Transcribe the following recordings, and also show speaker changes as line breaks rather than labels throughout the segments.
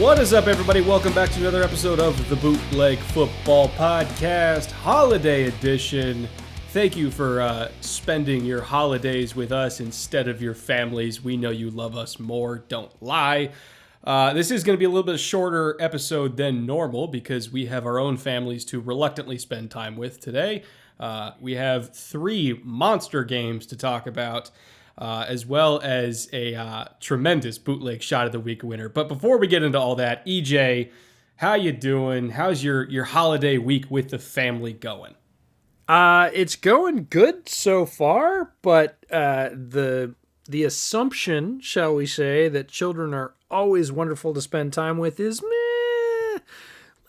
What is up, everybody? Welcome back to another episode of the Bootleg Football Podcast, Holiday Edition. Thank you for spending your holidays with us instead of your families. We know you love us more, don't lie. This is going to be a little bit shorter episode than normal because we have our own families to reluctantly spend time with today. We have 3 monster games to talk about, as well as a tremendous Bootleg Shot of the Week winner. But before we get into all that, EJ, how you doing? How's your holiday week with the family going?
It's going good so far, but the assumption, shall we say, that children are always wonderful to spend time with is meh.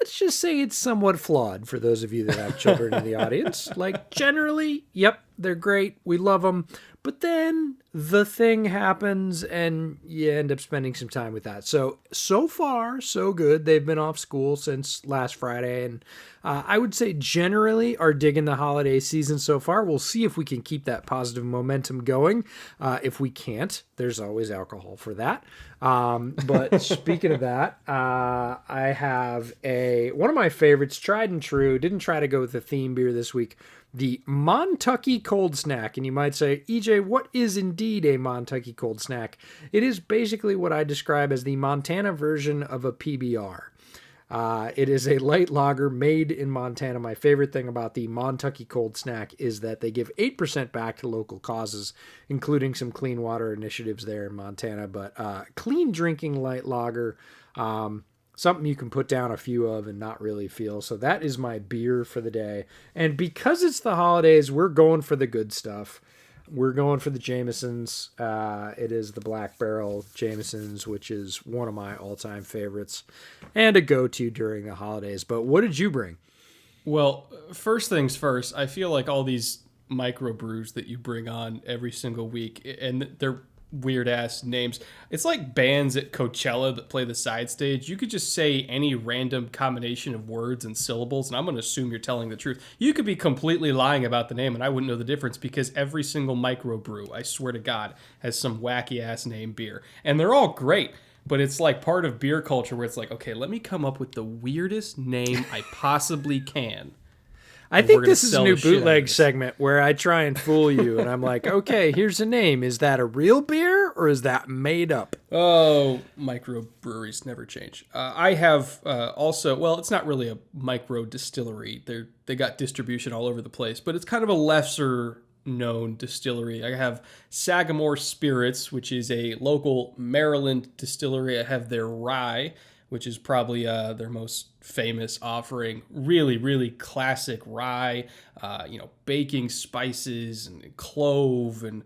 Let's just say it's somewhat flawed for those of you that have children in the audience. Like, generally, yep, they're great. We love them. But then the thing happens and you end up spending some time with that. So far, so good. They've been off school since last Friday. And I would say generally are digging the holiday season so far. We'll see if we can keep that positive momentum going. If we can't, there's always alcohol for that. But speaking of that, I have one of my favorites, tried and true. Didn't try to go with the theme beer this week. The Montucky Cold Snack. And you might say, EJ, what is indeed a Montucky Cold Snack? It is basically what I describe as the Montana version of a PBR. It is a light lager made in Montana. My favorite thing about the Montucky Cold Snack is that they give 8% back to local causes, including some clean water initiatives there in Montana. But clean drinking light lager, something you can put down a few of and not really feel. So that is my beer for the day. And because it's the holidays, we're going for the good stuff. We're going for the Jamesons. It is the Black Barrel Jamesons, which is one of my all-time favorites and a go-to during the holidays. But what did you bring?
Well, first things first, I feel like all these microbrews that you bring on every single week, and they're weird-ass names. It's like bands at Coachella that play the side stage. You could just say any random combination of words and syllables, and I'm going to assume you're telling the truth. You could be completely lying about the name, and I wouldn't know the difference because every single microbrew, I swear to God, has some wacky-ass name beer. And they're all great, but it's like part of beer culture where it's like, okay, let me come up with the weirdest name I possibly can.
I think this is a new bootleg segment where I try and fool you, and I'm like, okay, here's a name. Is that a real beer, or is that made up?
Oh, microbreweries never change. I have also, well, it's not really a micro distillery. They got distribution all over the place, but it's kind of a lesser known distillery. I have Sagamore Spirits, which is a local Maryland distillery. I have their rye, which is probably their most famous offering. Really, really classic rye, baking spices and clove and,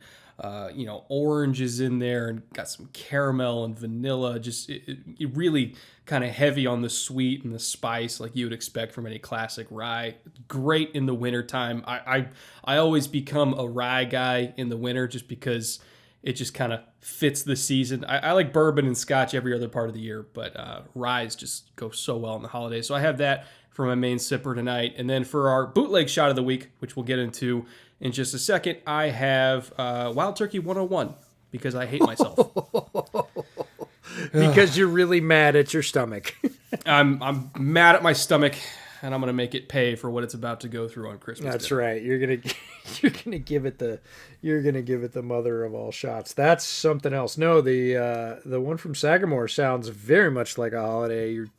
orange is in there and got some caramel and vanilla. Just it really kind of heavy on the sweet and the spice like you would expect from any classic rye. Great in the wintertime. I always become a rye guy in the winter just because it just kind of fits the season. I like bourbon and scotch every other part of the year, but ryes just go so well in the holidays. So I have that for my main sipper tonight. And then for our bootleg shot of the week, which we'll get into in just a second, I have Wild Turkey 101 because I hate myself.
Because you're really mad at your stomach.
I'm mad at my stomach, and I'm gonna make it pay for what it's about to go through on Christmas.
That's
Day.
right. You're gonna give it the mother of all shots. That's something else. No, the one from Sagamore sounds very much like a holiday. You're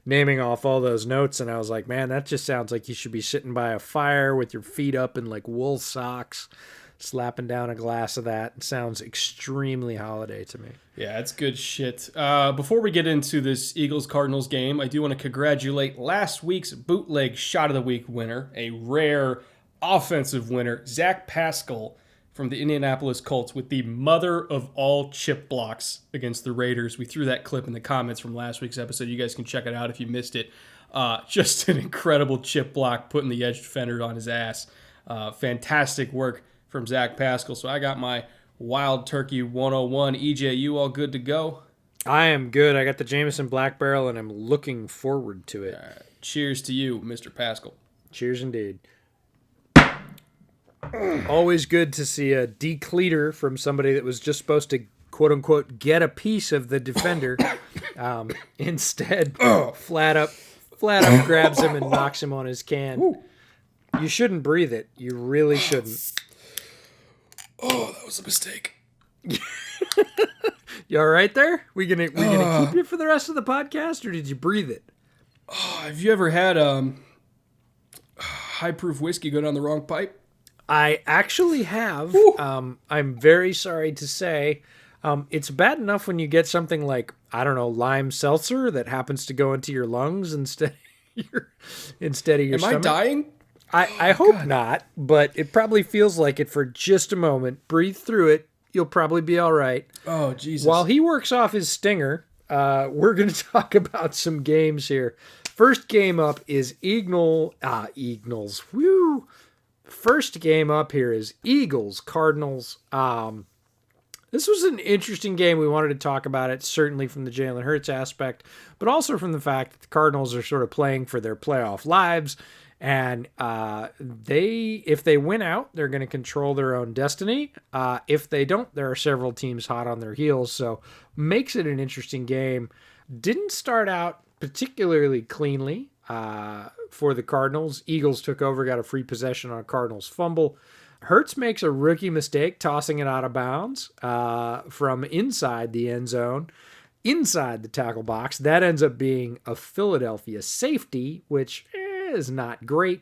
naming off all those notes, and I was like, man, that just sounds like you should be sitting by a fire with your feet up in like wool socks, slapping down a glass of that. It sounds extremely holiday to me.
Yeah, it's good shit. Before we get into this Eagles-Cardinals game, I do want to congratulate last week's Bootleg Shot of the Week winner, a rare offensive winner, Zach Pascal from the Indianapolis Colts with the mother of all chip blocks against the Raiders. We threw that clip in the comments from last week's episode. You guys can check it out if you missed it. Just an incredible chip block, putting the edge defender on his ass. Fantastic work from Zach Pascal. So I got my Wild Turkey 101. EJ, you all good to go?
I am good. I got the Jameson Black Barrel, and I'm looking forward to it.
Cheers to you, Mr. Pascal.
Cheers indeed. Always good to see a decleater from somebody that was just supposed to quote unquote get a piece of the defender. Instead, flat up grabs him and knocks him on his can.
Ooh.
You shouldn't breathe it. You really shouldn't.
Oh, that was a mistake.
You all right there? We gonna keep you for the rest of the podcast, or did you breathe it?
Have you ever had high proof whiskey go down the wrong pipe?
I actually have. I'm very sorry to say. It's bad enough when you get something like, I don't know, lime seltzer that happens to go into your lungs instead of your stomach.
Am I dying?
I hope not, but it probably feels like it for just a moment. Breathe through it. You'll probably be all right.
Oh, Jesus.
While he works off his stinger, we're going to talk about some games here. First game up is Eagles. Woo! First game up here is Eagles, Cardinals. This was an interesting game. We wanted to talk about it, certainly from the Jalen Hurts aspect, but also from the fact that the Cardinals are sort of playing for their playoff lives. And if they win out, they're going to control their own destiny. If they don't, there are several teams hot on their heels. So makes it an interesting game. Didn't start out particularly cleanly for the Cardinals. Eagles took over, got a free possession on a Cardinals fumble. Hurts makes a rookie mistake, tossing it out of bounds from inside the end zone, inside the tackle box. That ends up being a Philadelphia safety, which is not great.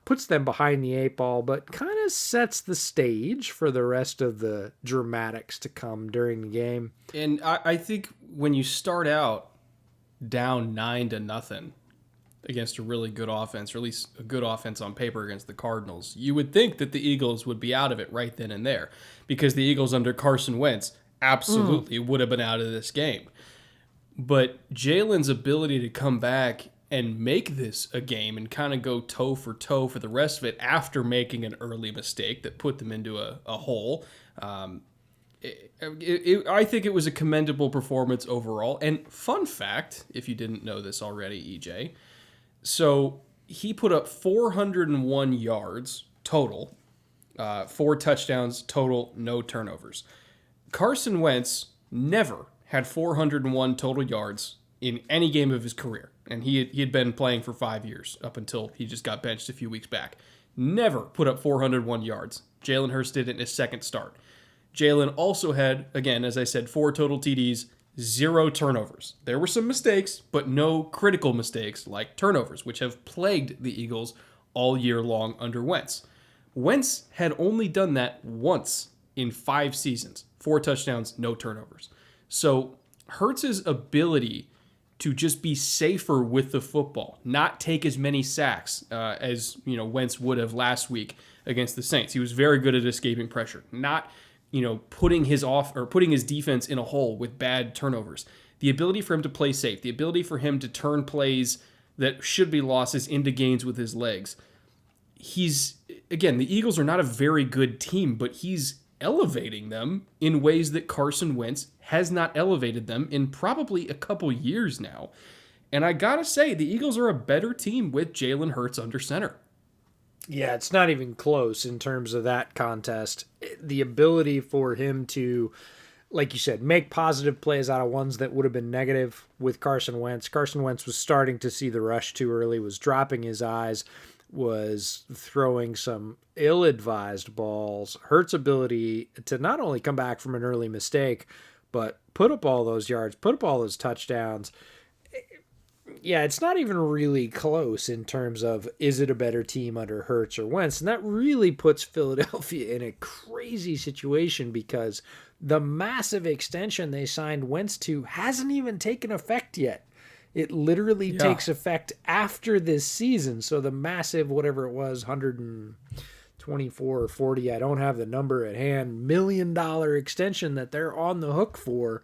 Puts them behind the eight ball, but kind of sets the stage for the rest of the dramatics to come during the game.
And I think when you start out down 9-0 against a really good offense, or at least a good offense on paper against the Cardinals, you would think that the Eagles would be out of it right then and there, because the Eagles under Carson Wentz absolutely would have been out of this game. But Jalen's ability to come back and make this a game and kind of go toe for toe for the rest of it after making an early mistake that put them into a hole. I think it was a commendable performance overall. And fun fact, if you didn't know this already, EJ, so he put up 401 yards total, 4 touchdowns total, no turnovers. Carson Wentz never had 401 total yards in any game of his career. And he had been playing for 5 years up until he just got benched a few weeks back. Never put up 401 yards. Jalen Hurts did it in his second start. Jalen also had, again, as I said, 4 total TDs, 0 turnovers. There were some mistakes, but no critical mistakes like turnovers, which have plagued the Eagles all year long under Wentz. Wentz had only done that once in 5 seasons. 4 touchdowns, no turnovers. So Hurts' ability to just be safer with the football, not take as many sacks as Wentz would have last week against the Saints. He was very good at escaping pressure, not putting his defense in a hole with bad turnovers. The ability for him to play safe, the ability for him to turn plays that should be losses into gains with his legs. The Eagles are not a very good team, but he's elevating them in ways that Carson Wentz has not elevated them in probably a couple years now. And I gotta say, the Eagles are a better team with Jalen Hurts under center.
Yeah, it's not even close in terms of that contest. The ability for him to, like you said, make positive plays out of ones that would have been negative with Carson Wentz. Carson Wentz was starting to see the rush too early, was dropping his eyes, was throwing some ill-advised balls. Hurts' ability to not only come back from an early mistake, but put up all those yards, put up all those touchdowns. Yeah, it's not even really close in terms of, is it a better team under Hurts or Wentz? And that really puts Philadelphia in a crazy situation, because the massive extension they signed Wentz to hasn't even taken effect yet. It literally takes effect after this season. So the massive, whatever it was, 124 or 40, I don't have the number at hand, $1 million extension that they're on the hook for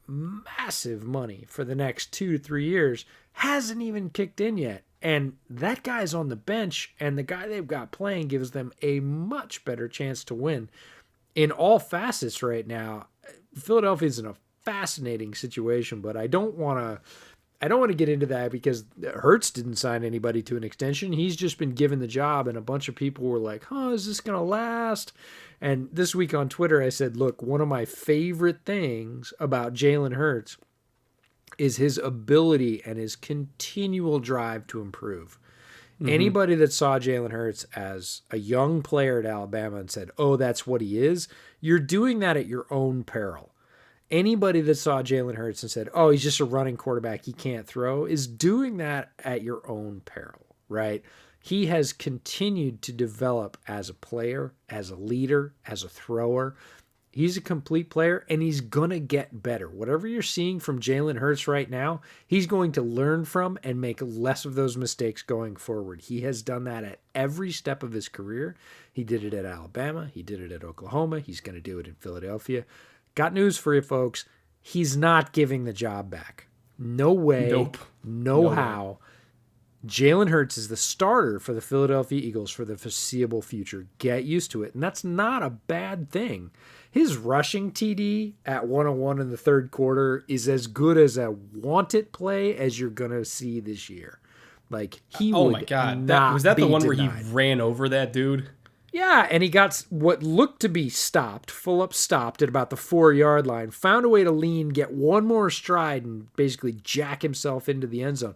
massive money for the next 2 to 3 years hasn't even kicked in yet. And that guy's on the bench, and the guy they've got playing gives them a much better chance to win in all facets right now. Philadelphia's in a fascinating situation, but I don't want I don't want to get into that because Hurts didn't sign anybody to an extension. He's just been given the job, and a bunch of people were like, "Oh, is this going to last?" And this week on Twitter, I said, "Look, one of my favorite things about Jalen Hurts is his ability and his continual drive to improve." Mm-hmm. Anybody that saw Jalen Hurts as a young player at Alabama and said, "Oh, that's what he is," you're doing that at your own peril. Anybody that saw Jalen Hurts and said, "Oh, he's just a running quarterback, he can't throw," is doing that at your own peril, right? He has continued to develop as a player, as a leader, as a thrower. He's a complete player, and he's going to get better. Whatever you're seeing from Jalen Hurts right now, he's going to learn from and make less of those mistakes going forward. He has done that at every step of his career. He did it at Alabama. He did it at Oklahoma. He's going to do it in Philadelphia. Got news for you, folks. He's not giving the job back. No way.
Nope.
No how. Jalen Hurts is the starter for the Philadelphia Eagles for the foreseeable future. Get used to it. And that's not a bad thing. His rushing TD at 101 in the third quarter is as good as a want-it play as you're going to see this year. Like, he
oh
would
my God.
not
Was that the one
denied.
where he ran over that dude?
Yeah, and he got what looked to be stopped, full up stopped at about the 4-yard line, found a way to lean, get one more stride, and basically jack himself into the end zone.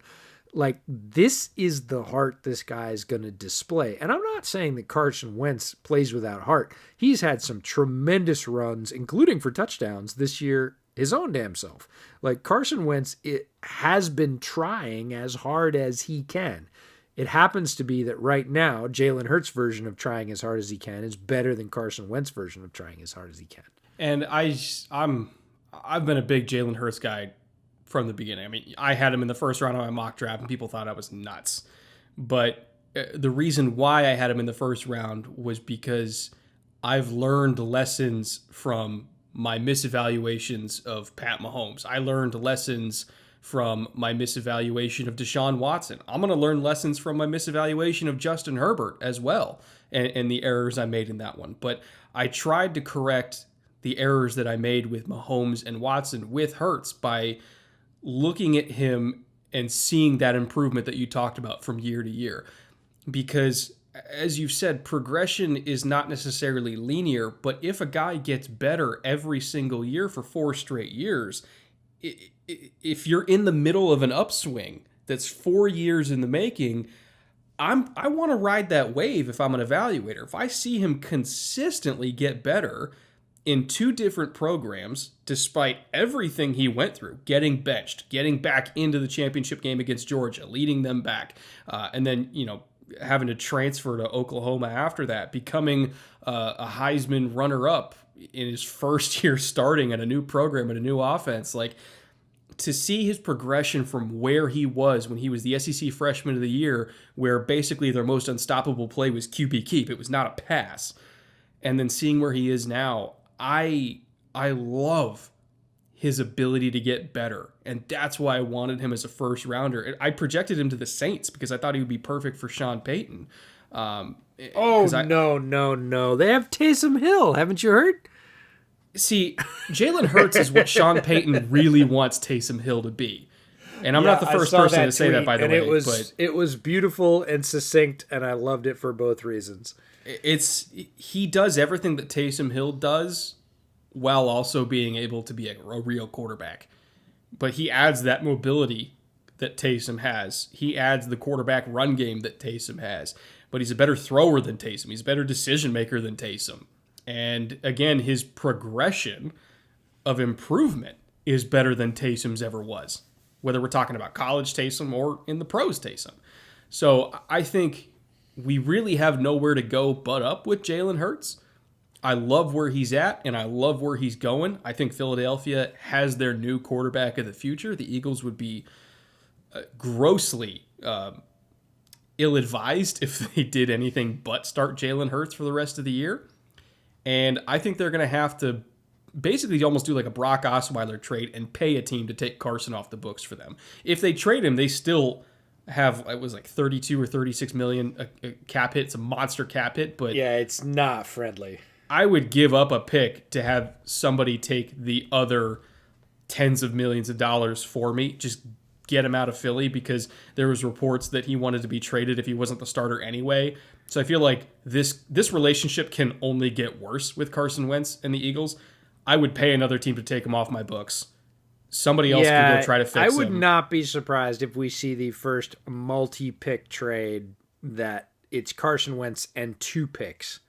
Like, this is the heart this guy is going to display. And I'm not saying that Carson Wentz plays without heart. He's had some tremendous runs, including for touchdowns this year, his own damn self. Like, Carson Wentz has been trying as hard as he can. It happens to be that right now, Jalen Hurts' version of trying as hard as he can is better than Carson Wentz's version of trying as hard as he can.
And I've been a big Jalen Hurts guy from the beginning. I mean, I had him in the first round of my mock draft, and people thought I was nuts. But the reason why I had him in the first round was because I've learned lessons from my misevaluations of Pat Mahomes. I learned lessons from my misevaluation of Deshaun Watson. I'm going to learn lessons from my misevaluation of Justin Herbert as well, and the errors I made in that one. But I tried to correct the errors that I made with Mahomes and Watson with Hurts by looking at him and seeing that improvement that you talked about from year to year. Because, as you've said, progression is not necessarily linear, but if a guy gets better every single year for 4 straight years, if you're in the middle of an upswing that's 4 years in the making, I want to ride that wave if I'm an evaluator. If I see him consistently get better in 2 different programs, despite everything he went through, getting benched, getting back into the championship game against Georgia, leading them back, and then, having to transfer to Oklahoma after that, becoming a Heisman runner-up in his first year starting at a new program and a new offense, like, to see his progression from where he was when he was the SEC Freshman of the Year, where basically their most unstoppable play was QB keep. It was not a pass. And then seeing where he is now, I love his ability to get better. And that's why I wanted him as a first rounder. I projected him to the Saints because I thought he would be perfect for Sean Payton.
No. They have Taysom Hill. Haven't you heard?
See, Jalen Hurts is what Sean Payton really wants Taysom Hill to be. And I'm not the first person to say that, by the way.
It was beautiful and succinct, and I loved it for both reasons.
He does everything that Taysom Hill does while also being able to be a real quarterback. But he adds that mobility that Taysom has. He adds the quarterback run game that Taysom has. But he's a better thrower than Taysom. He's a better decision maker than Taysom. And again, his progression of improvement is better than Taysom's ever was, whether we're talking about college Taysom or in the pros Taysom. So I think we really have nowhere to go but up with Jalen Hurts. I love where he's at, and I love where he's going. I think Philadelphia has their new quarterback of the future. The Eagles would be grossly ill-advised if they did anything but start Jalen Hurts for the rest of the year. And I think they're going to have to basically almost do like a Brock Osweiler trade and pay a team to take Carson off the books for them. If they trade him, they still have, it was like 32 or 36 million a cap hit. It's a monster cap hit, but
yeah, it's not friendly.
I would give up a pick to have somebody take the other tens of millions of dollars for me. Just get him out of Philly because there was reports that he wanted to be traded if he wasn't the starter anyway. So I feel like this relationship can only get worse with Carson Wentz and the Eagles. I would pay another team to take him off my books. Somebody else could go try to fix him.
I would not be surprised if we see the first multi-pick trade that it's Carson Wentz and 2 picks,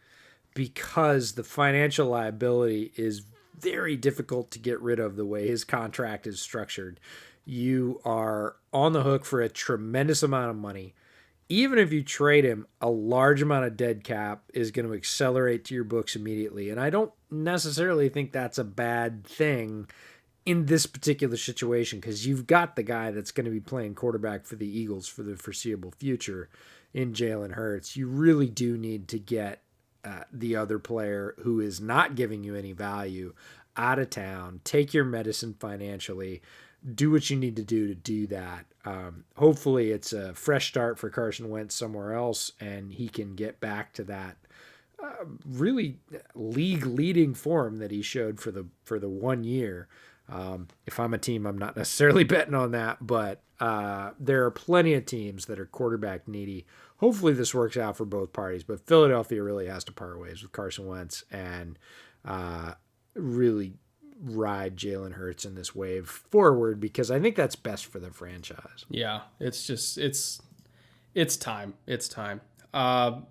because the financial liability is very difficult to get rid of the way his contract is structured. You are on the hook for a tremendous amount of money. Even if you trade him, a large amount of dead cap is going to accelerate to your books immediately. And I don't necessarily think that's a bad thing in this particular situation, because you've got the guy that's going to be playing quarterback for the Eagles for the foreseeable future in Jalen Hurts. You really do need to get the other player who is not giving you any value out of town. Take your medicine financially. Do what you need to do that. Hopefully it's a fresh start for Carson Wentz somewhere else, and he can get back to that really league-leading form that he showed for the 1 year. If I'm a team, I'm not necessarily betting on that, but there are plenty of teams that are quarterback needy. Hopefully this works out for both parties, but Philadelphia really has to part ways with Carson Wentz and really ride Jalen Hurts in this wave forward, because I think that's best for the franchise.
Yeah, it's just it's time. It's time. Now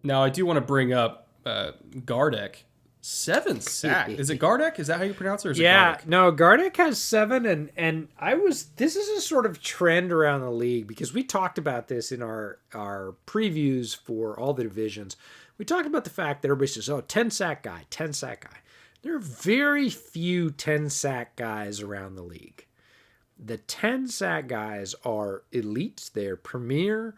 I do want to bring up Gardeck. 7 sacks. Is it Gardeck? Is that how you pronounce it? Or is it Gardeck?
No, Gardeck has 7, and this is a sort of trend around the league, because we talked about this in our previews for all the divisions. We talked about the fact that everybody says, 10 sack guy. There are very few 10 sack guys around the league. The 10 sack guys are elite. They're premier.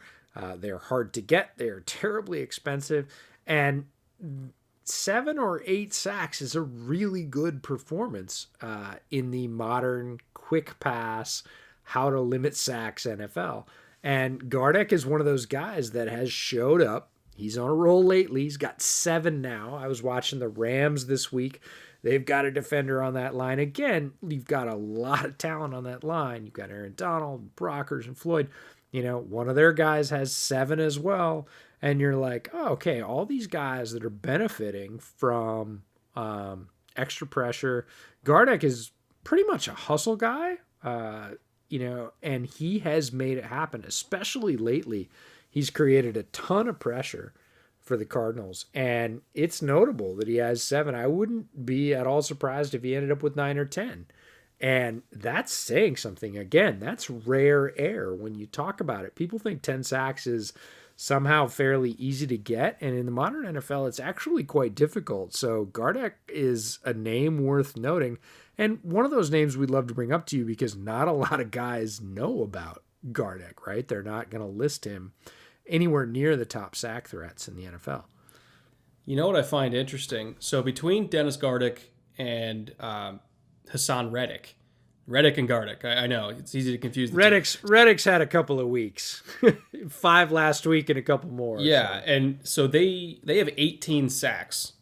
They're hard to get. They're terribly expensive. And 7 or 8 sacks is a really good performance in the modern quick pass, how to limit sacks NFL. And Gardeck is one of those guys that has showed up. He's on a roll lately. He's got 7 now. I was watching the Rams this week. They've got a defender on that line. Again, you've got a lot of talent on that line. You've got Aaron Donald, Brockers, and Floyd. One of their guys has 7 as well. And you're like, oh, okay, all these guys that are benefiting from extra pressure. Gardeck is pretty much a hustle guy, and he has made it happen, especially lately. He's created a ton of pressure for the Cardinals, and it's notable that he has 7. I wouldn't be at all surprised if he ended up with 9 or 10. And that's saying something. Again, that's rare air when you talk about it. People think 10 sacks is somehow fairly easy to get, and in the modern NFL, it's actually quite difficult. So Gardeck is a name worth noting, and one of those names we'd love to bring up to you, because not a lot of guys know about Gardeck, right? They're not going to list him anywhere near the top sack threats in the NFL.
You know what I find interesting? So between Dennis Gardeck and Hassan Reddick and Gardeck, I know it's easy to confuse the
Reddick's had a couple of weeks. 5 last week and a couple more.
Yeah, so. And so they have 18 sacks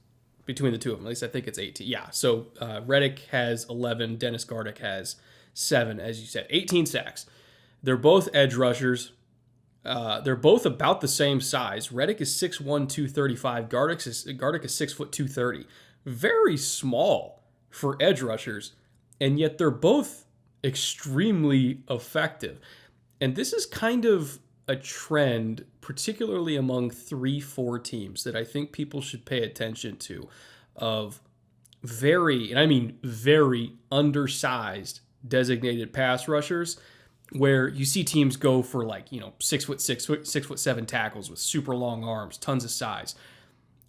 between the two of them. At least I think it's 18. Yeah, so Reddick has 11, Dennis Gardeck has 7, as you said. 18 sacks. They're both edge rushers. They're both about the same size. Reddick is 6'1", 235. Gardeck is 6 foot 230. Very small for edge rushers, and yet they're both extremely effective. And this is kind of a trend, particularly among 3-4 teams, that I think people should pay attention to, of very, and I mean very, undersized designated pass rushers, where you see teams go for 6'6", 6'7" tackles with super long arms, tons of size.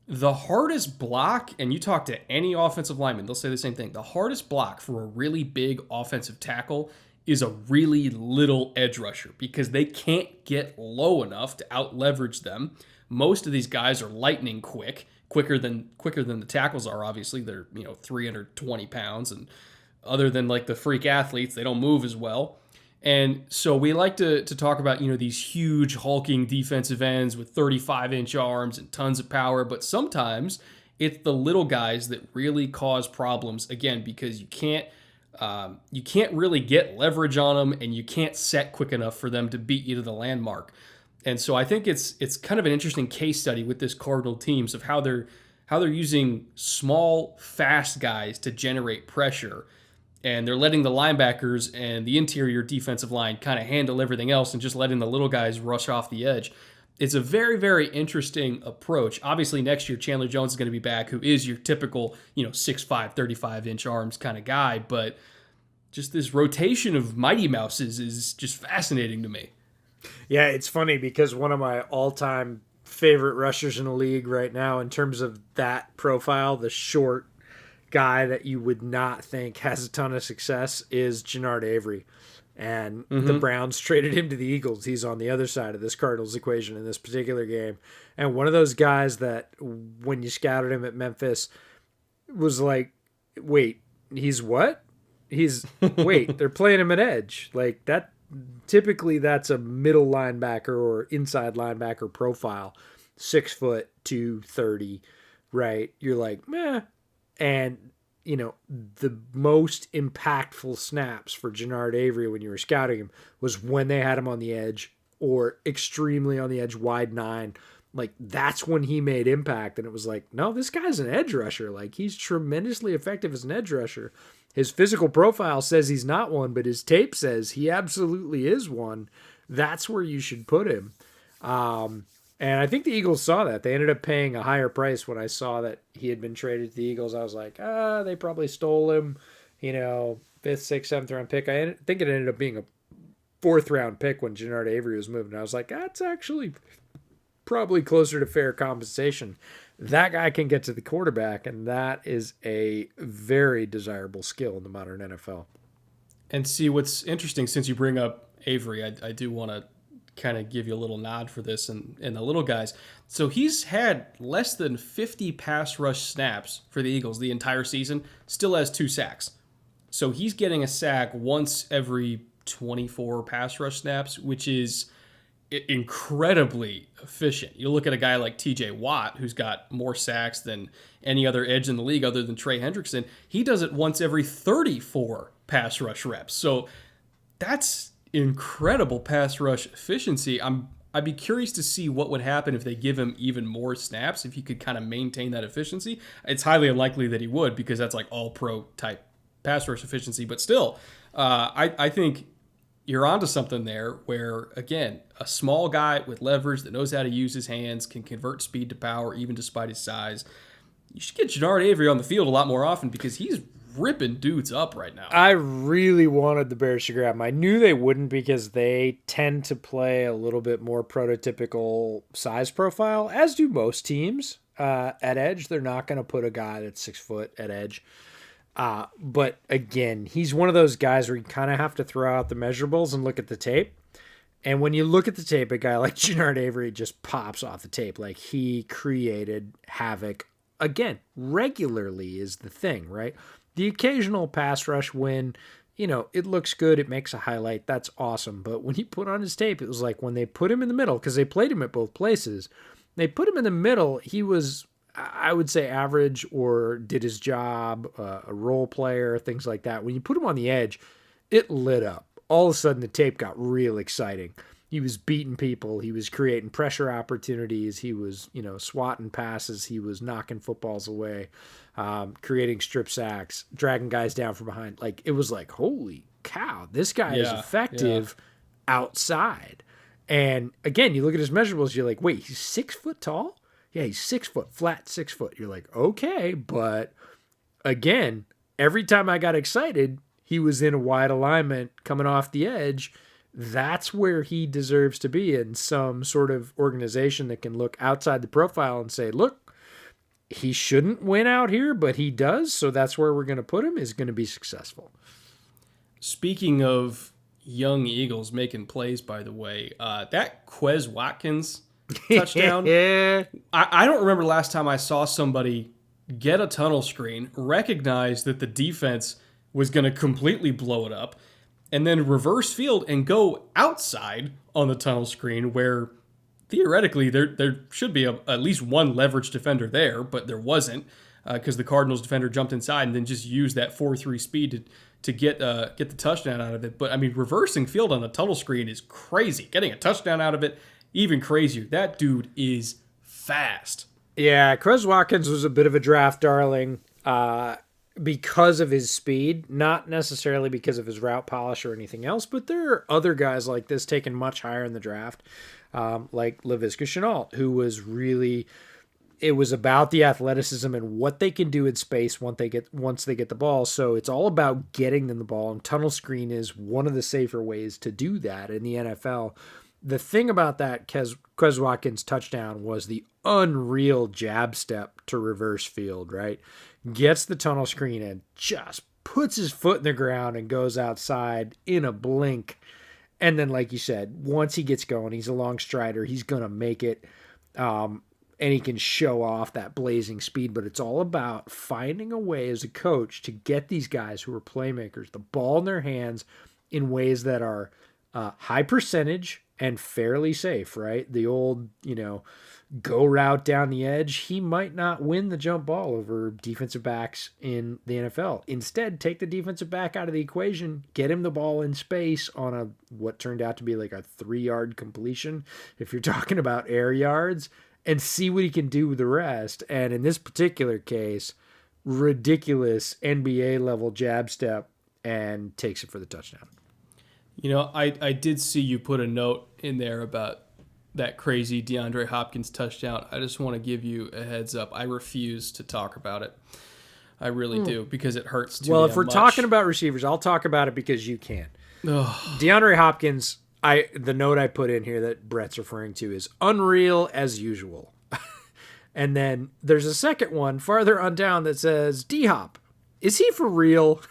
The hardest block, and you talk to any offensive lineman, they'll say the same thing. The hardest block for a really big offensive tackle is a really little edge rusher, because they can't get low enough to out leverage them. Most of these guys are lightning quicker than the tackles are. Obviously, they're 320 pounds, and other than the freak athletes, they don't move as well. And so we like to talk about, these huge hulking defensive ends with 35-inch arms and tons of power, but sometimes it's the little guys that really cause problems, again, because you can't You can't really get leverage on them, and you can't set quick enough for them to beat you to the landmark. And so I think it's kind of an interesting case study with this Cardinal teams of how they're using small, fast guys to generate pressure, and they're letting the linebackers and the interior defensive line kind of handle everything else and just letting the little guys rush off the edge. It's a very, very interesting approach. Obviously, next year, Chandler Jones is going to be back, who is your typical, 6'5", 35-inch arms kind of guy. But just this rotation of Mighty Mouses is just fascinating to me.
Yeah, it's funny because one of my all-time favorite rushers in the league right now in terms of that profile, the short guy that you would not think has a ton of success, is Jannard Avery. And the Browns traded him to the Eagles. He's on the other side of this Cardinals equation in this particular game. And one of those guys that when you scouted him at Memphis was like, wait, he's what? Wait, they're playing him at edge. Like that, typically that's a middle linebacker or inside linebacker profile, 6 foot, 230, right? You're like, meh. And the most impactful snaps for Jannard Avery when you were scouting him was when they had him on the edge or extremely on the edge, wide 9. Like, that's when he made impact. And it was like, no, this guy's an edge rusher. Like, he's tremendously effective as an edge rusher. His physical profile says he's not one, but his tape says he absolutely is one. That's where you should put him. And I think the Eagles saw that. They ended up paying a higher price when I saw that he had been traded to the Eagles. I was like, they probably stole him, 5th, 6th, 7th round pick. I think it ended up being a 4th round pick when Jannard Avery was moving. I was like, that's actually probably closer to fair compensation. That guy can get to the quarterback, and that is a very desirable skill in the modern NFL.
And see, what's interesting, since you bring up Avery, I do want to kind of give you a little nod for this and the little guys. So he's had less than 50 pass rush snaps for the Eagles the entire season, still has 2 sacks. So he's getting a sack once every 24 pass rush snaps, which is incredibly efficient. You look at a guy like TJ Watt, who's got more sacks than any other edge in the league other than Trey Hendrickson. He does it once every 34 pass rush reps. So that's incredible pass rush efficiency. I'd be curious to see what would happen if they give him even more snaps, if he could kind of maintain that efficiency. It's highly unlikely that he would, because that's like all pro type pass rush efficiency. But still, I think you're onto something there where, again, a small guy with leverage that knows how to use his hands can convert speed to power even despite his size. You should get Jannard Avery on the field a lot more often because he's ripping dudes up right now.
I really wanted the Bears to grab him. I knew they wouldn't because they tend to play a little bit more prototypical size profile, as do most teams. At edge, they're not going to put a guy that's 6 foot at edge. But again, he's one of those guys where you kind of have to throw out the measurables and look at the tape. And when you look at the tape, a guy like Jannard Avery just pops off the tape. Like, he created havoc. Again, regularly is the thing, right? The occasional pass rush when, it looks good, it makes a highlight, that's awesome. But when he put on his tape, it was like when they put him in the middle, because they played him at both places, they put him in the middle, he was, I would say, average or did his job, a role player, things like that. When you put him on the edge, it lit up. All of a sudden, the tape got real exciting. He was beating people. He was creating pressure opportunities. He was, swatting passes. He was knocking footballs away, creating strip sacks, dragging guys down from behind. Like, it was like, holy cow, this guy is effective outside. And again, you look at his measurables, you're like, wait, he's 6 foot tall? Yeah, he's 6 foot, flat 6 foot. You're like, okay, but again, every time I got excited, he was in a wide alignment coming off the edge. That's where he deserves to be in some sort of organization that can look outside the profile and say, look, he shouldn't win out here, but he does, so that's where we're going to put him, is going to be successful.
Speaking of young Eagles making plays, by the way, that Quez Watkins touchdown, I don't remember the last time I saw somebody get a tunnel screen, recognize that the defense was going to completely blow it up, and then reverse field and go outside on the tunnel screen where theoretically there should be at least one leverage defender there, but there wasn't. because the Cardinals defender jumped inside and then just used that 4.3 speed to get the touchdown out of it. But I mean, reversing field on a tunnel screen is crazy. Getting a touchdown out of it, even crazier. That dude is fast.
Yeah, Quez Watkins was a bit of a draft darling because of his speed, not necessarily because of his route polish or anything else, but there are other guys like this taken much higher in the draft, like Laviska Shenault, who was really, it was about the athleticism and what they can do in space once they get the ball. So it's all about getting them the ball, and tunnel screen is one of the safer ways to do that in the NFL. The thing about that Quez Watkins touchdown was the unreal jab step to reverse field, right? Gets the tunnel screen and just puts his foot in the ground and goes outside in a blink. And then, like you said, once he gets going, he's a long strider. He's going to make it. And he can show off that blazing speed. But it's all about finding a way as a coach to get these guys who are playmakers the ball in their hands in ways that are high percentage and fairly safe, right? The old, go route down the edge. He might not win the jump ball over defensive backs in the NFL. Instead, take the defensive back out of the equation, get him the ball in space on what turned out to be like a 3-yard completion, if you're talking about air yards, and see what he can do with the rest. And in this particular case, ridiculous NBA level jab step, and takes it for the touchdown.
I did see you put a note in there about that crazy DeAndre Hopkins touchdown. I just want to give you a heads up. I refuse to talk about it. I really do, because it hurts too
Well, if we're
much.
talking about receivers, I'll talk about it because you can. DeAndre Hopkins, the note I put in here that Brett's referring to is unreal as usual. And then there's a second one farther on down that says, D-Hop, is he for real?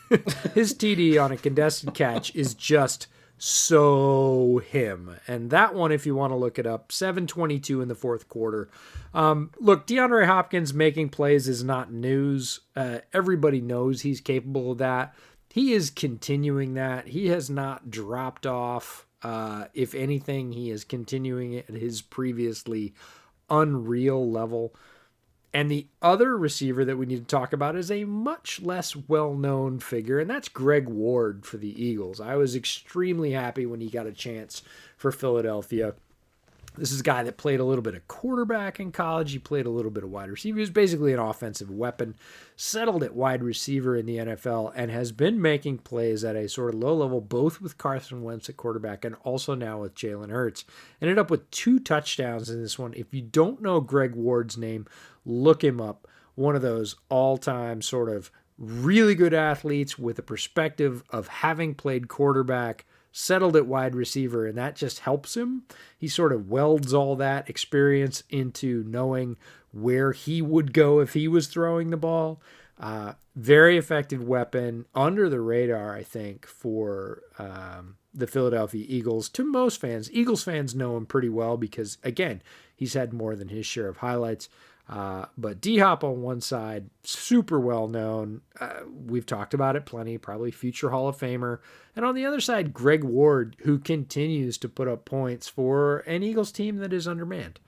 His TD on a contested catch is just so him. And that one, if you want to look it up, 7:22 in the fourth quarter. Look, DeAndre Hopkins making plays is not news. Everybody knows he's capable of that. He is continuing that. He has not dropped off. If anything, he is continuing at his previously unreal level. And the other receiver that we need to talk about is a much less well-known figure, and that's Greg Ward for the Eagles. I was extremely happy when he got a chance for Philadelphia. This is a guy that played a little bit of quarterback in college. He played a little bit of wide receiver. He was basically an offensive weapon, settled at wide receiver in the NFL, and has been making plays at a sort of low level, both with Carson Wentz at quarterback and also now with Jalen Hurts. Ended up with 2 touchdowns in this one. If you don't know Greg Ward's name, look him up. One of those all-time sort of really good athletes with a perspective of having played quarterback, settled at wide receiver, and that just helps him. He sort of welds all that experience into knowing where he would go if he was throwing the ball. Very effective weapon, under the radar, I think, for the Philadelphia Eagles. To most fans, Eagles fans know him pretty well because, again, he's had more than his share of highlights. But D-Hop on one side, super well known. We've talked about it plenty, probably future Hall of Famer. And on the other side, Greg Ward, who continues to put up points for an Eagles team that is undermanned.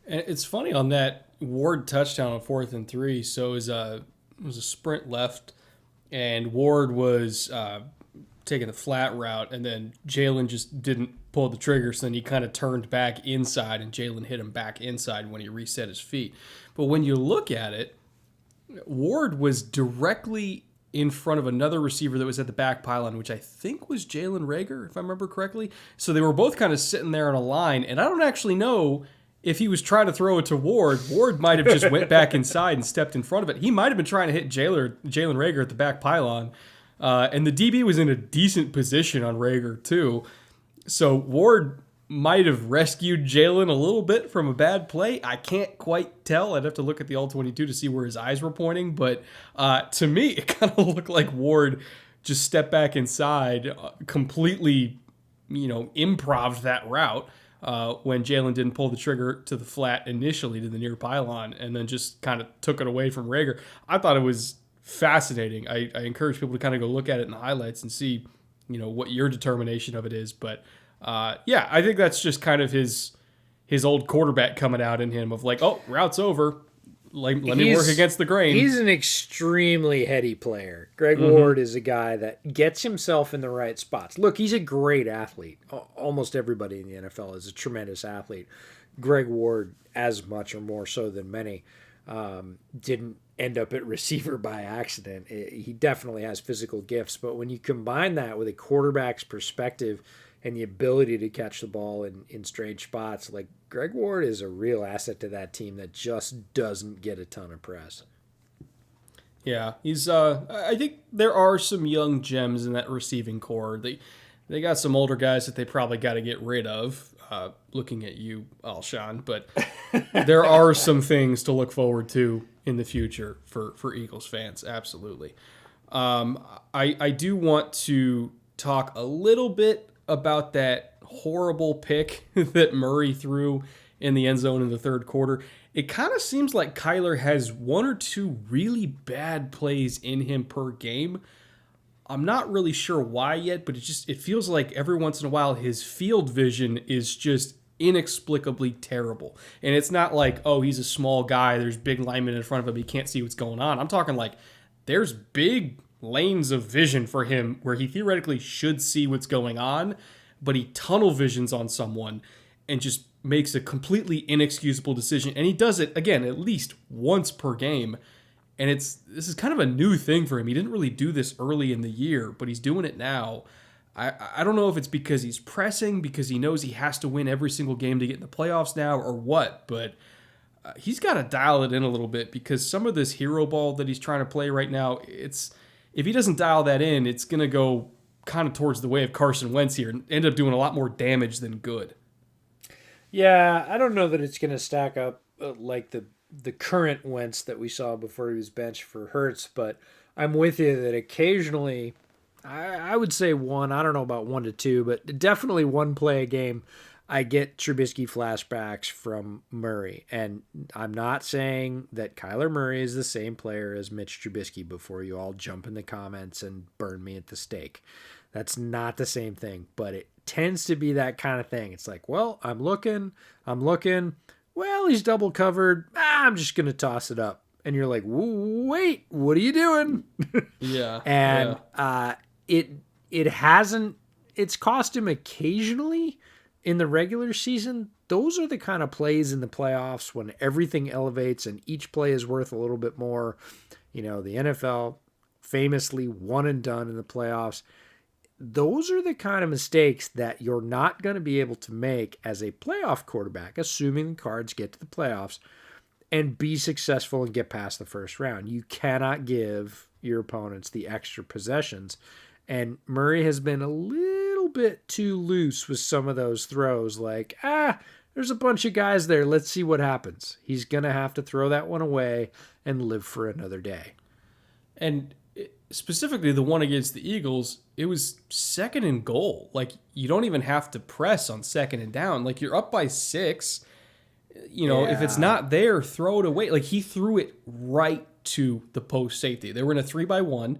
And it's funny on that Ward touchdown on 4th and 3. So it was a sprint left, and Ward was taking the flat route, and then Jalen just didn't pull the trigger, so then he kind of turned back inside, and Jalen hit him back inside when he reset his feet. But when you look at it, Ward was directly in front of another receiver that was at the back pylon, which I think was Jalen Reagor, if I remember correctly. So they were both kind of sitting there in a line, and I don't actually know if he was trying to throw it to Ward. Ward might have just went back inside and stepped in front of it. He might have been trying to hit Jalen Reagor at the back pylon. And the DB was in a decent position on Reagor too. So Ward might have rescued Jalen a little bit from a bad play. I can't quite tell. I'd have to look at the all-22 to see where his eyes were pointing. But to me, it kind of looked like Ward just stepped back inside, completely, improv'd that route when Jalen didn't pull the trigger to the flat initially to the near pylon and then just kind of took it away from Reagor. I thought it was fascinating. I encourage people to kind of go look at it in the highlights and see, what your determination of it is. But I think that's just kind of his old quarterback coming out in him of like, oh, route's over. let me work against the grain.
He's an extremely heady player. Greg Ward is a guy that gets himself in the right spots. Look, he's a great athlete. Almost everybody in the NFL is a tremendous athlete. Greg Ward, as much or more so than many, didn't end up at receiver by accident. He definitely has physical gifts, but when you combine that with a quarterback's perspective and the ability to catch the ball in strange spots, like Greg Ward is a real asset to that team that just doesn't get a ton of press.
Yeah, he's. I think there are some young gems in that receiving core. They got some older guys that they probably got to get rid of. Looking at you, Alshon, but there are some things to look forward to in the future for Eagles fans. Absolutely. I do want to talk a little bit about that horrible pick that Murray threw in the end zone in the third quarter. It kind of seems like Kyler has one or two really bad plays in him per game. I'm not really sure why yet, but it feels like every once in a while his field vision is just inexplicably terrible. And it's not like, oh, he's a small guy, there's big linemen in front of him, he can't see what's going on. I'm talking like there's big lanes of vision for him where he theoretically should see what's going on, but he tunnel visions on someone and just makes a completely inexcusable decision. And he does it, again, at least once per game. And this is kind of a new thing for him. He didn't really do this early in the year, but he's doing it now. I don't know if it's because he's pressing, because he knows he has to win every single game to get in the playoffs now, or what, but he's got to dial it in a little bit, because some of this hero ball that he's trying to play right now, if he doesn't dial that in, it's going to go kind of towards the way of Carson Wentz here and end up doing a lot more damage than good.
Yeah, I don't know that it's going to stack up like the current Wentz that we saw before he was benched for Hurts, but I'm with you that occasionally, I would say one, I don't know about 1 to 2, but definitely one play a game, I get Trubisky flashbacks from Murray. And I'm not saying that Kyler Murray is the same player as Mitch Trubisky before you all jump in the comments and burn me at the stake. That's not the same thing, but it tends to be that kind of thing. It's like, well, I'm looking. Well, he's double covered. I'm just going to toss it up. And you're like, wait, what are you doing?
Yeah.
And it's cost him occasionally in the regular season. Those are the kind of plays in the playoffs when everything elevates and each play is worth a little bit more. You know, the NFL famously one and done in the playoffs. Those are the kind of mistakes that you're not going to be able to make as a playoff quarterback, assuming the Cards get to the playoffs and be successful and get past the first round. You cannot give your opponents the extra possessions. And Murray has been a little bit too loose with some of those throws. Like, there's a bunch of guys there. Let's see what happens. He's going to have to throw that one away and live for another day.
And specifically the one against the Eagles, it was 2nd and goal. Like, you don't even have to press on 2nd and down. Like, you're up by 6. You know, if it's not there, throw it away. Like, he threw it right to the post safety. They were in a 3-by-1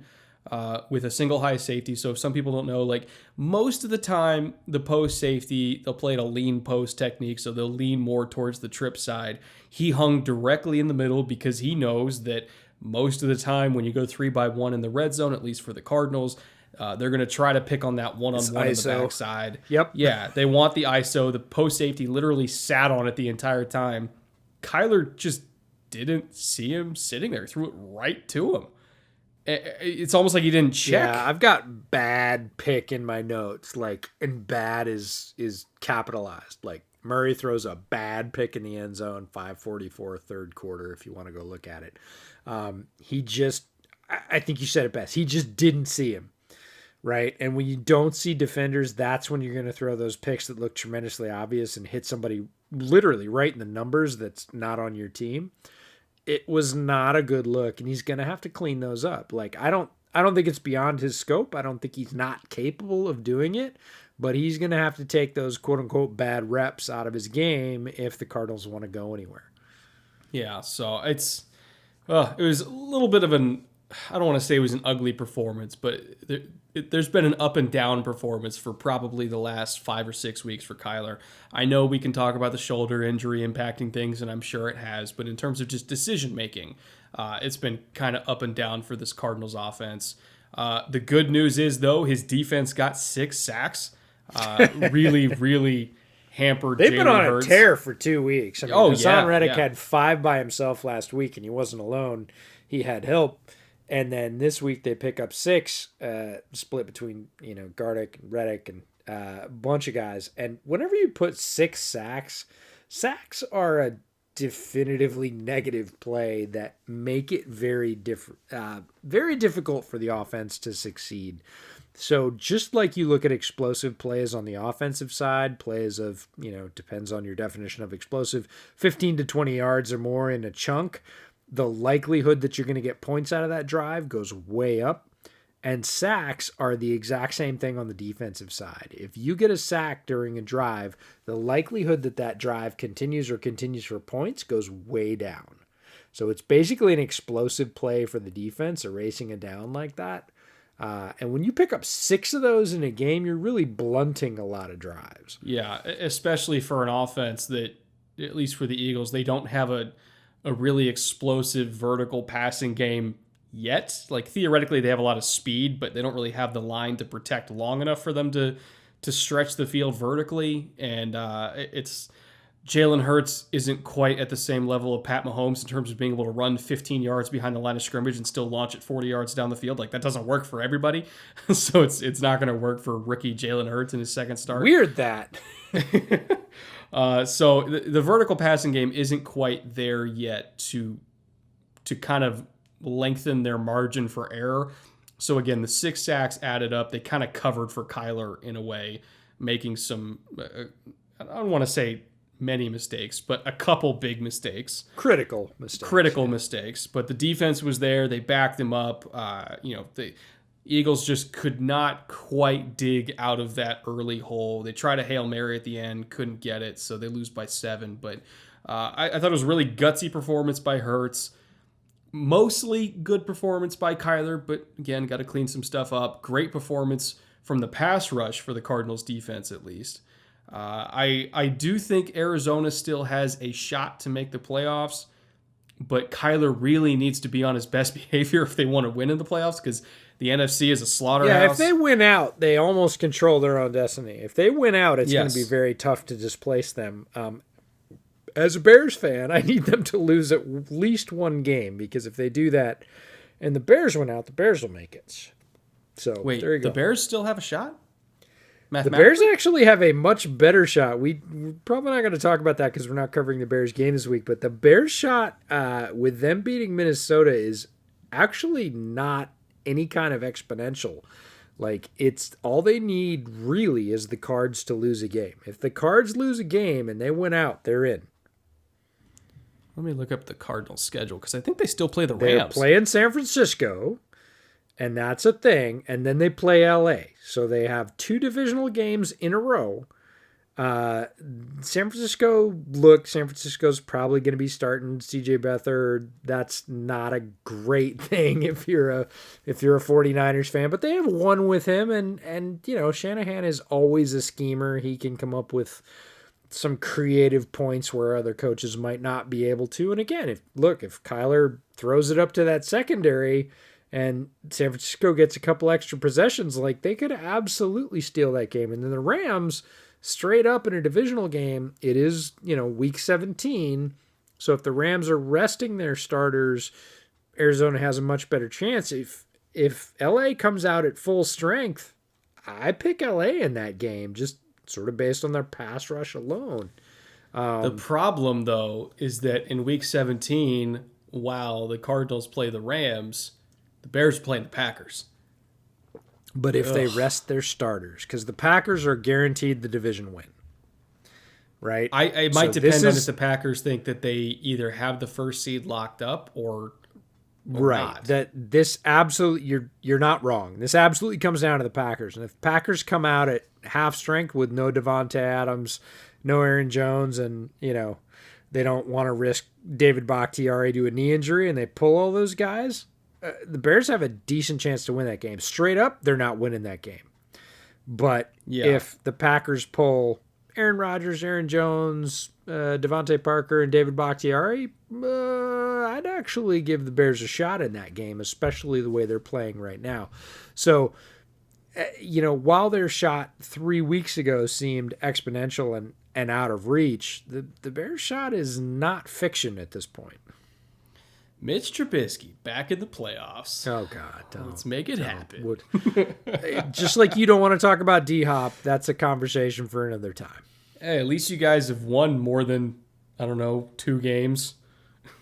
with a single high safety. So if some people don't know, like, most of the time, the post safety, they'll play a lean post technique. So they'll lean more towards the trip side. He hung directly in the middle because he knows that most of the time when you go 3-by-1 in the red zone, at least for the Cardinals, they're going to try to pick on that one-on-one on the backside.
Yep.
Yeah, they want the ISO. The post safety literally sat on it the entire time. Kyler just didn't see him sitting there. Threw it right to him. It's almost like he didn't check.
Yeah, I've got bad pick in my notes. Like, and bad is capitalized. Like, Murray throws a bad pick in the end zone, 5:44 third quarter, if you want to go look at it. I think you said it best. He just didn't see him, right? And when you don't see defenders, that's when you're going to throw those picks that look tremendously obvious and hit somebody literally right in the numbers that's not on your team. It was not a good look, and he's going to have to clean those up. Like, I don't think it's beyond his scope. I don't think he's not capable of doing it, but he's going to have to take those quote-unquote bad reps out of his game if the Cardinals want to go anywhere.
Yeah, so it was a little bit of an I don't want to say it was an ugly performance, but there's been an up and down performance for probably the last 5 or 6 weeks for Kyler. I know we can talk about the shoulder injury impacting things, and I'm sure it has, but in terms of just decision making, it's been kind of up and down for this Cardinals offense. The good news is, though, his defense got 6 sacks. Really, really hampered
They've been on
Hurts.
a tear for 2 weeks. I mean, Hassan Reddick had 5 by himself last week, and he wasn't alone. He had help. And then this week they pick up 6, split between, Gardick and Reddick and a bunch of guys. And whenever you put 6 sacks are a definitively negative play that make it very difficult for the offense to succeed. So just like you look at explosive plays on the offensive side, plays of, depends on your definition of explosive, 15 to 20 yards or more in a chunk, the likelihood that you're going to get points out of that drive goes way up. And sacks are the exact same thing on the defensive side. If you get a sack during a drive, the likelihood that that drive continues for points goes way down. So it's basically an explosive play for the defense, erasing a down like that. And when you pick up 6 of those in a game, you're really blunting a lot of drives.
Yeah, especially for an offense that, at least for the Eagles, they don't have a really explosive vertical passing game yet. Like, theoretically, they have a lot of speed, but they don't really have the line to protect long enough for them to stretch the field vertically. And it's Jalen Hurts isn't quite at the same level of Pat Mahomes in terms of being able to run 15 yards behind the line of scrimmage and still launch it 40 yards down the field. Like, that doesn't work for everybody. So it's not going to work for rookie Jalen Hurts in his second start.
Weird that.
So the vertical passing game isn't quite there yet to kind of lengthen their margin for error. So again, the 6 sacks added up. They kind of covered for Kyler in a way, making some, I don't want to say many mistakes, but a couple big mistakes.
Critical
mistakes. But the defense was there. They backed them up. The Eagles just could not quite dig out of that early hole. They tried a Hail Mary at the end, couldn't get it, so they lose by 7. But I thought it was a really gutsy performance by Hurts. Mostly good performance by Kyler, but again, got to clean some stuff up. Great performance from the pass rush for the Cardinals defense, at least. I do think Arizona still has a shot to make the playoffs, but Kyler really needs to be on his best behavior if they want to win in the playoffs, because the NFC is a slaughterhouse.
Yeah, if they win out, they almost control their own destiny. If they win out, it's going to be very tough to displace them. As a Bears fan, I need them to lose at least one game, because if they do that and the Bears win out, the Bears will make it. So
wait,
there you go.
The Bears still have a shot?
The Bears actually have a much better shot. We're probably not going to talk about that because we're not covering the Bears game this week, but the Bears shot with them beating Minnesota is actually not any kind of exponential. Like, it's all they need really is the Cards to lose a game. If the Cards lose a game and they win out, they're in.
Let me look up the Cardinals schedule, because I think they still play the Rams.
They're playing San Francisco, and that's a thing. And then they play LA. So they have 2 divisional games in a row. San Francisco's probably going to be starting CJ Beathard. That's not a great thing if you're a 49ers fan, but they have won with him, and Shanahan is always a schemer. He can come up with some creative points where other coaches might not be able to. And again, if Kyler throws it up to that secondary and San Francisco gets a couple extra possessions, like, they could absolutely steal that game. And then the Rams, straight up in a divisional game, it is, week 17. So if the Rams are resting their starters, Arizona has a much better chance. If LA comes out at full strength, I pick LA in that game, just sort of based on their pass rush alone.
The problem, though, is that in week 17, while the Cardinals play the Rams, the Bears are playing the Packers.
But if they rest their starters, because the Packers are guaranteed the division win, right?
It might depend on if the Packers think that they either have the first seed locked up or
right.
Not.
That this absolutely, you're not wrong. This absolutely comes down to the Packers, and if Packers come out at half strength with no Devontae Adams, no Aaron Jones, and they don't want to risk David Bakhtiari to a knee injury, and they pull all those guys, the Bears have a decent chance to win that game. Straight up, they're not winning that game. But if the Packers pull Aaron Rodgers, Aaron Jones, Devontae Parker, and David Bakhtiari, I'd actually give the Bears a shot in that game, especially the way they're playing right now. So, while their shot 3 weeks ago seemed exponential and out of reach, the Bears' shot is not fiction at this point.
Mitch Trubisky back in the playoffs.
Oh, God.
Let's make it happen.
Just like you don't want to talk about D-Hop, that's a conversation for another time.
Hey, at least you guys have won more than, 2 games.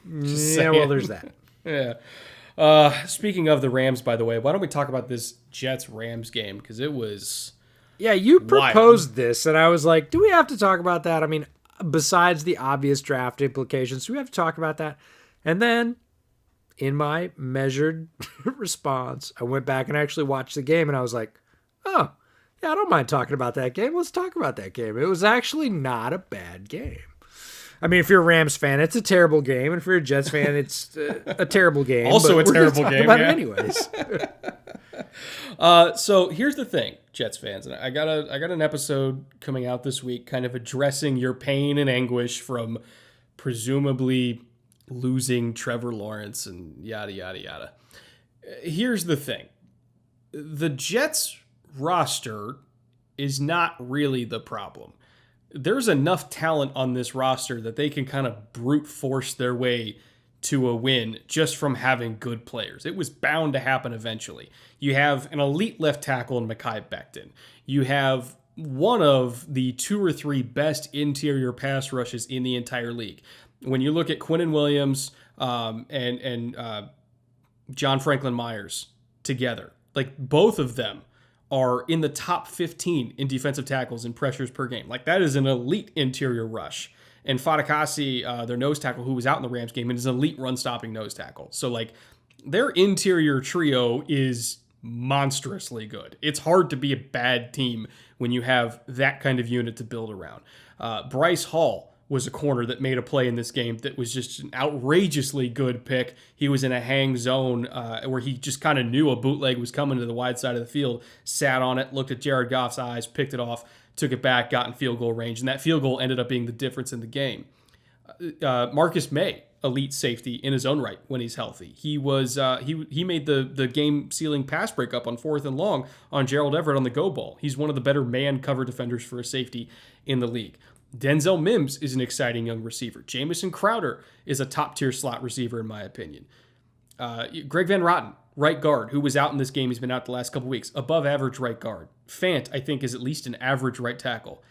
Yeah, well, there's that.
Yeah. Speaking of the Rams, by the way, why don't we talk about this Jets-Rams game? Because it was
you proposed this, and I was like, do we have to talk about that? I mean, besides the obvious draft implications, do we have to talk about that? And then, in my measured response, I went back and actually watched the game, and I was like, oh, yeah, I don't mind talking about that game. Let's talk about that game. It was actually not a bad game. I mean, if you're a Rams fan, it's a terrible game. And if you're a Jets fan, it's a terrible game.
Also a terrible game,
about it anyways.
So here's the thing, Jets fans. And I got an episode coming out this week kind of addressing your pain and anguish from presumably losing Trevor Lawrence and yada, yada, yada. Here's the thing. The Jets roster is not really the problem. There's enough talent on this roster that they can kind of brute force their way to a win just from having good players. It was bound to happen eventually. You have an elite left tackle in Mekhi Becton. You have one of the 2 or 3 best interior pass rushes in the entire league. When you look at Quinnen Williams and John Franklin Myers together, like both of them are in the top 15 in defensive tackles and pressures per game. Like that is an elite interior rush. And Fadakasi, their nose tackle who was out in the Rams game, and is an elite run-stopping nose tackle. So like their interior trio is monstrously good. It's hard to be a bad team when you have that kind of unit to build around. Bryce Hall was a corner that made a play in this game that was just an outrageously good pick. He was in a hang zone where he just kind of knew a bootleg was coming to the wide side of the field, sat on it, looked at Jared Goff's eyes, picked it off, took it back, got in field goal range, and that field goal ended up being the difference in the game. Marcus May, elite safety in his own right when he's healthy. He was he made the game-sealing pass breakup on 4th and long on Gerald Everett on the go ball. He's one of the better man cover defenders for a safety in the league. Denzel Mims is an exciting young receiver. Jamison Crowder is a top-tier slot receiver, in my opinion. Greg Van Roten, right guard, who was out in this game. He's been out the last couple weeks. Above average right guard. Fant, I think, is at least an average right tackle.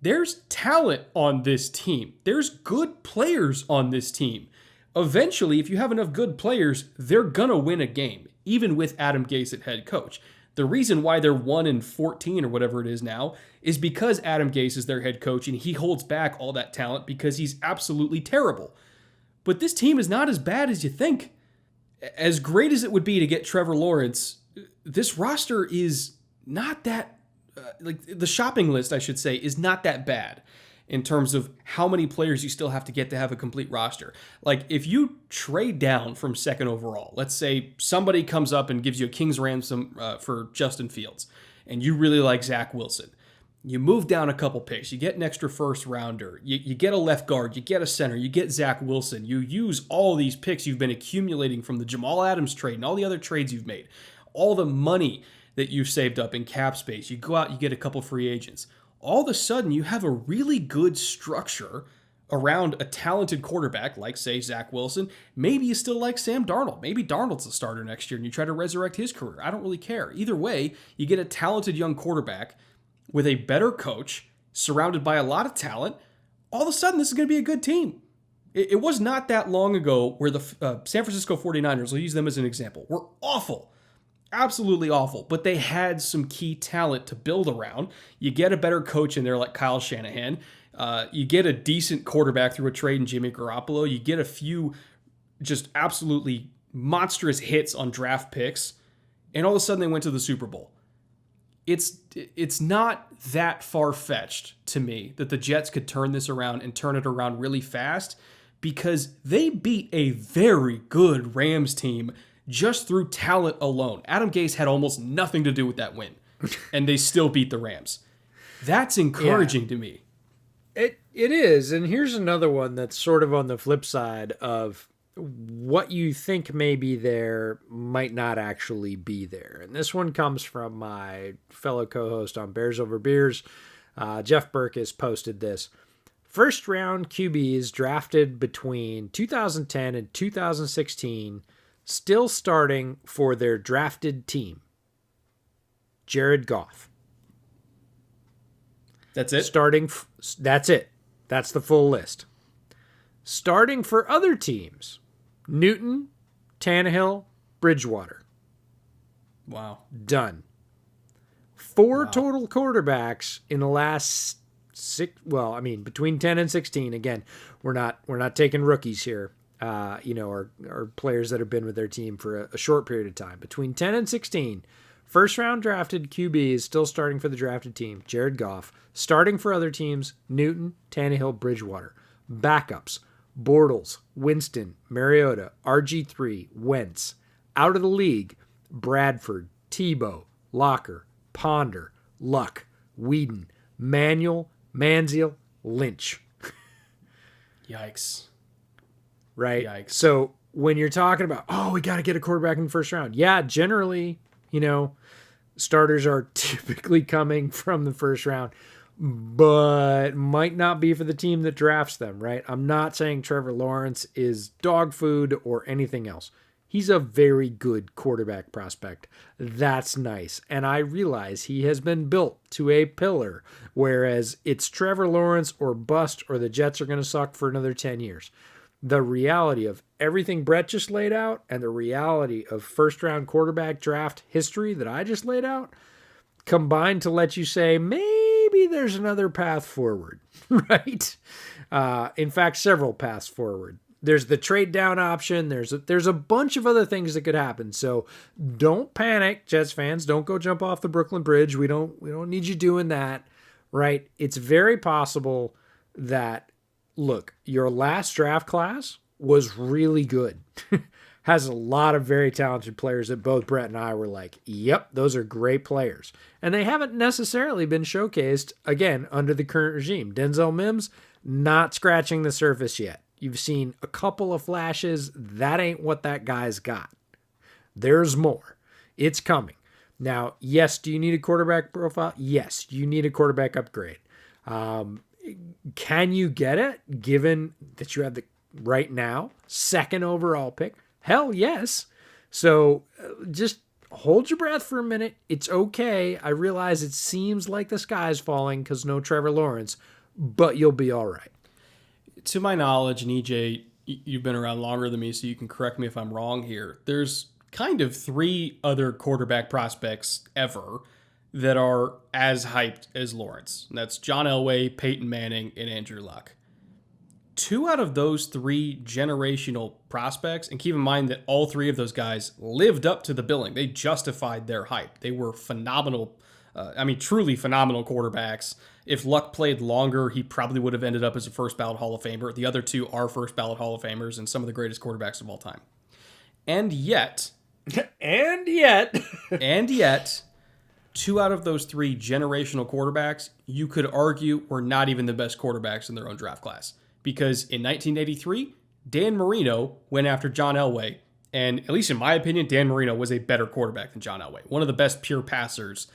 There's talent on this team. There's good players on this team. Eventually, if you have enough good players, they're going to win a game, even with Adam Gase at head coach. The reason why they're 1-14 or whatever it is now is because Adam Gase is their head coach and he holds back all that talent because he's absolutely terrible. But this team is not as bad as you think. As great as it would be to get Trevor Lawrence, this roster is not that, the shopping list, I should say, is not that bad in terms of how many players you still have to have a complete roster. Like, if you trade down from 2nd overall, let's say somebody comes up and gives you a king's ransom for Justin Fields, and you really like Zach Wilson. You move down a couple picks. You get an extra first rounder. You get a left guard. You get a center. You get Zach Wilson. You use all these picks you've been accumulating from the Jamal Adams trade and all the other trades you've made. All the money that you've saved up in cap space. You go out, you get a couple free agents. All of a sudden, you have a really good structure around a talented quarterback like, say, Zach Wilson. Maybe you still like Sam Darnold. Maybe Darnold's the starter next year and you try to resurrect his career. I don't really care. Either way, you get a talented young quarterback with a better coach, surrounded by a lot of talent. All of a sudden, this is going to be a good team. It was not that long ago where the San Francisco 49ers, I'll use them as an example, were awful. Absolutely awful, but they had some key talent to build around. You get a better coach in there like Kyle Shanahan. You get a decent quarterback through a trade in Jimmy Garoppolo. You get a few just absolutely monstrous hits on draft picks, and all of a sudden they went to the Super Bowl. It's not that far-fetched to me that the Jets could turn this around and turn it around really fast because they beat a very good Rams team just through talent alone. Adam Gase had almost nothing to do with that win, and they still beat the Rams. That's encouraging to me.
It is, and here's another one that's sort of on the flip side of what you think may be there might not actually be there. And this one comes from my fellow co-host on Bears Over Beers. Jeff Burke has posted this. First round QBs drafted between 2010 and 2016 still starting for their drafted team. Jared Goff.
That's it?
That's it. That's the full list. Starting for other teams, Newton, Tannehill, Bridgewater.
Wow.
Done. 4 total quarterbacks in the last between 10 and 16. Again, we're not taking rookies here, or players that have been with their team for a short period of time. Between 10 and 16, first round drafted QBs still starting for the drafted team, Jared Goff. Starting for other teams, Newton, Tannehill, Bridgewater. Backups, Bortles, Winston, Mariota, RG3, Wentz. Out of the league, Bradford, Tebow, Locker, Ponder, Luck, Whedon, Manuel, Manziel, Lynch.
Yikes.
Right?
Yikes.
So when you're talking about, we got to get a quarterback in the first round. Yeah, generally, starters are typically coming from the first round, but might not be for the team that drafts them, right? I'm not saying Trevor Lawrence is dog food or anything else. He's a very good quarterback prospect. That's nice. And I realize he has been built to a pillar, whereas it's Trevor Lawrence or bust, or the Jets are going to suck for another 10 years. The reality of everything Brett just laid out and the reality of first-round quarterback draft history that I just laid out combined to let you say maybe there's another path forward, right? In fact, several paths forward. There's the trade down option. There's a bunch of other things that could happen. So don't panic, Jets fans. Don't go jump off the Brooklyn Bridge. We don't need you doing that, right? It's very possible that, look, your last draft class was really good. Has a lot of very talented players that both Brett and I were like, yep, those are great players. And they haven't necessarily been showcased, again, under the current regime. Denzel Mims, not scratching the surface yet. You've seen a couple of flashes. That ain't what that guy's got. There's more. It's coming. Now, yes, do you need a quarterback profile? Yes, you need a quarterback upgrade. Can you get it, given that you have the, right now, second overall pick? Hell yes. So just hold your breath for a minute. It's okay. I realize it seems like the sky's falling because no Trevor Lawrence, but you'll be all right.
To my knowledge, and EJ, you've been around longer than me, so you can correct me if I'm wrong here. There's kind of 3 other quarterback prospects ever that are as hyped as Lawrence. And that's John Elway, Peyton Manning, and Andrew Luck. 2 out of those 3 generational prospects, and keep in mind that all 3 of those guys lived up to the billing. They justified their hype. They were phenomenal, truly phenomenal quarterbacks. If Luck played longer, he probably would have ended up as a first ballot Hall of Famer. The other 2 are first ballot Hall of Famers and some of the greatest quarterbacks of all time. And yet, 2 out of those 3 generational quarterbacks, you could argue were not even the best quarterbacks in their own draft class. Because in 1983, Dan Marino went after John Elway. And at least in my opinion, Dan Marino was a better quarterback than John Elway. One of the best pure passers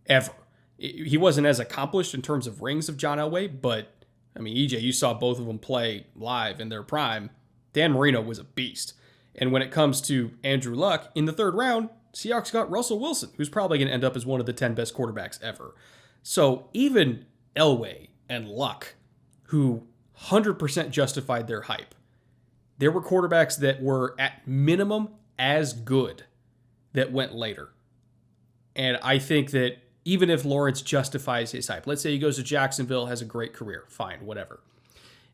ever. He wasn't as accomplished in terms of rings of John Elway, but, EJ, you saw both of them play live in their prime. Dan Marino was a beast. And when it comes to Andrew Luck, in the 3rd round, Seahawks got Russell Wilson, who's probably going to end up as one of the 10 best quarterbacks ever. So even Elway and Luck, who 100% justified their hype, there were quarterbacks that were at minimum as good that went later. And I think that even if Lawrence justifies his hype, let's say he goes to Jacksonville, has a great career, fine, whatever.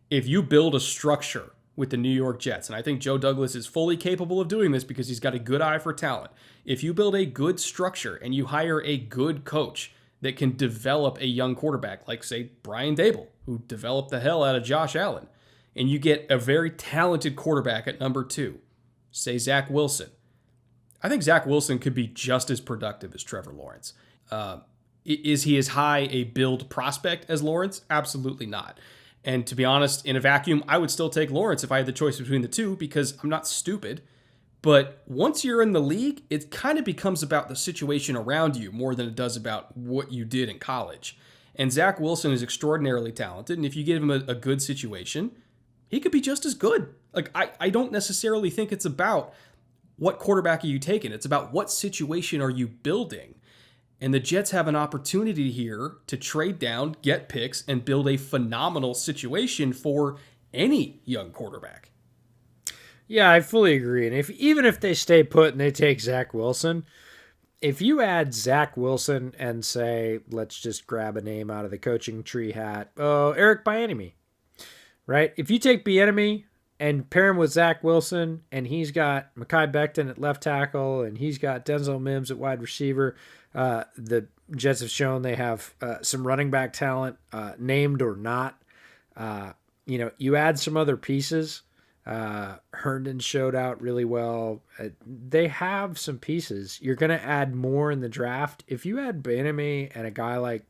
If you build a structure with the New York Jets, and I think Joe Douglas is fully capable of doing this because he's got a good eye for talent. If you build a good structure and you hire a good coach that can develop a young quarterback, like, say, Brian Dable, who developed the hell out of Josh Allen, and you get a very talented quarterback at number 2, say Zach Wilson, I think Zach Wilson could be just as productive as Trevor Lawrence. Is he as high a build prospect as Lawrence? Absolutely not. And to be honest, in a vacuum, I would still take Lawrence if I had the choice between the two because I'm not stupid. But once you're in the league, it kind of becomes about the situation around you more than it does about what you did in college. And Zach Wilson is extraordinarily talented. And if you give him a good situation, he could be just as good. Like, I don't necessarily think it's about what quarterback are you taking. It's about what situation are you building. And the Jets have an opportunity here to trade down, get picks, and build a phenomenal situation for any young quarterback.
Yeah, I fully agree. And even if they stay put and they take Zach Wilson, if you add Zach Wilson and say, let's just grab a name out of the coaching tree hat, Eric Bieniemy, right? If you take Bieniemy and pair him with Zach Wilson, and he's got Mekhi Becton at left tackle, and he's got Denzel Mims at wide receiver, the Jets have shown they have some running back talent, named or not. You add some other pieces. Herndon showed out really well. They have some pieces. You're going to add more in the draft. If you add Bieniemy and a guy like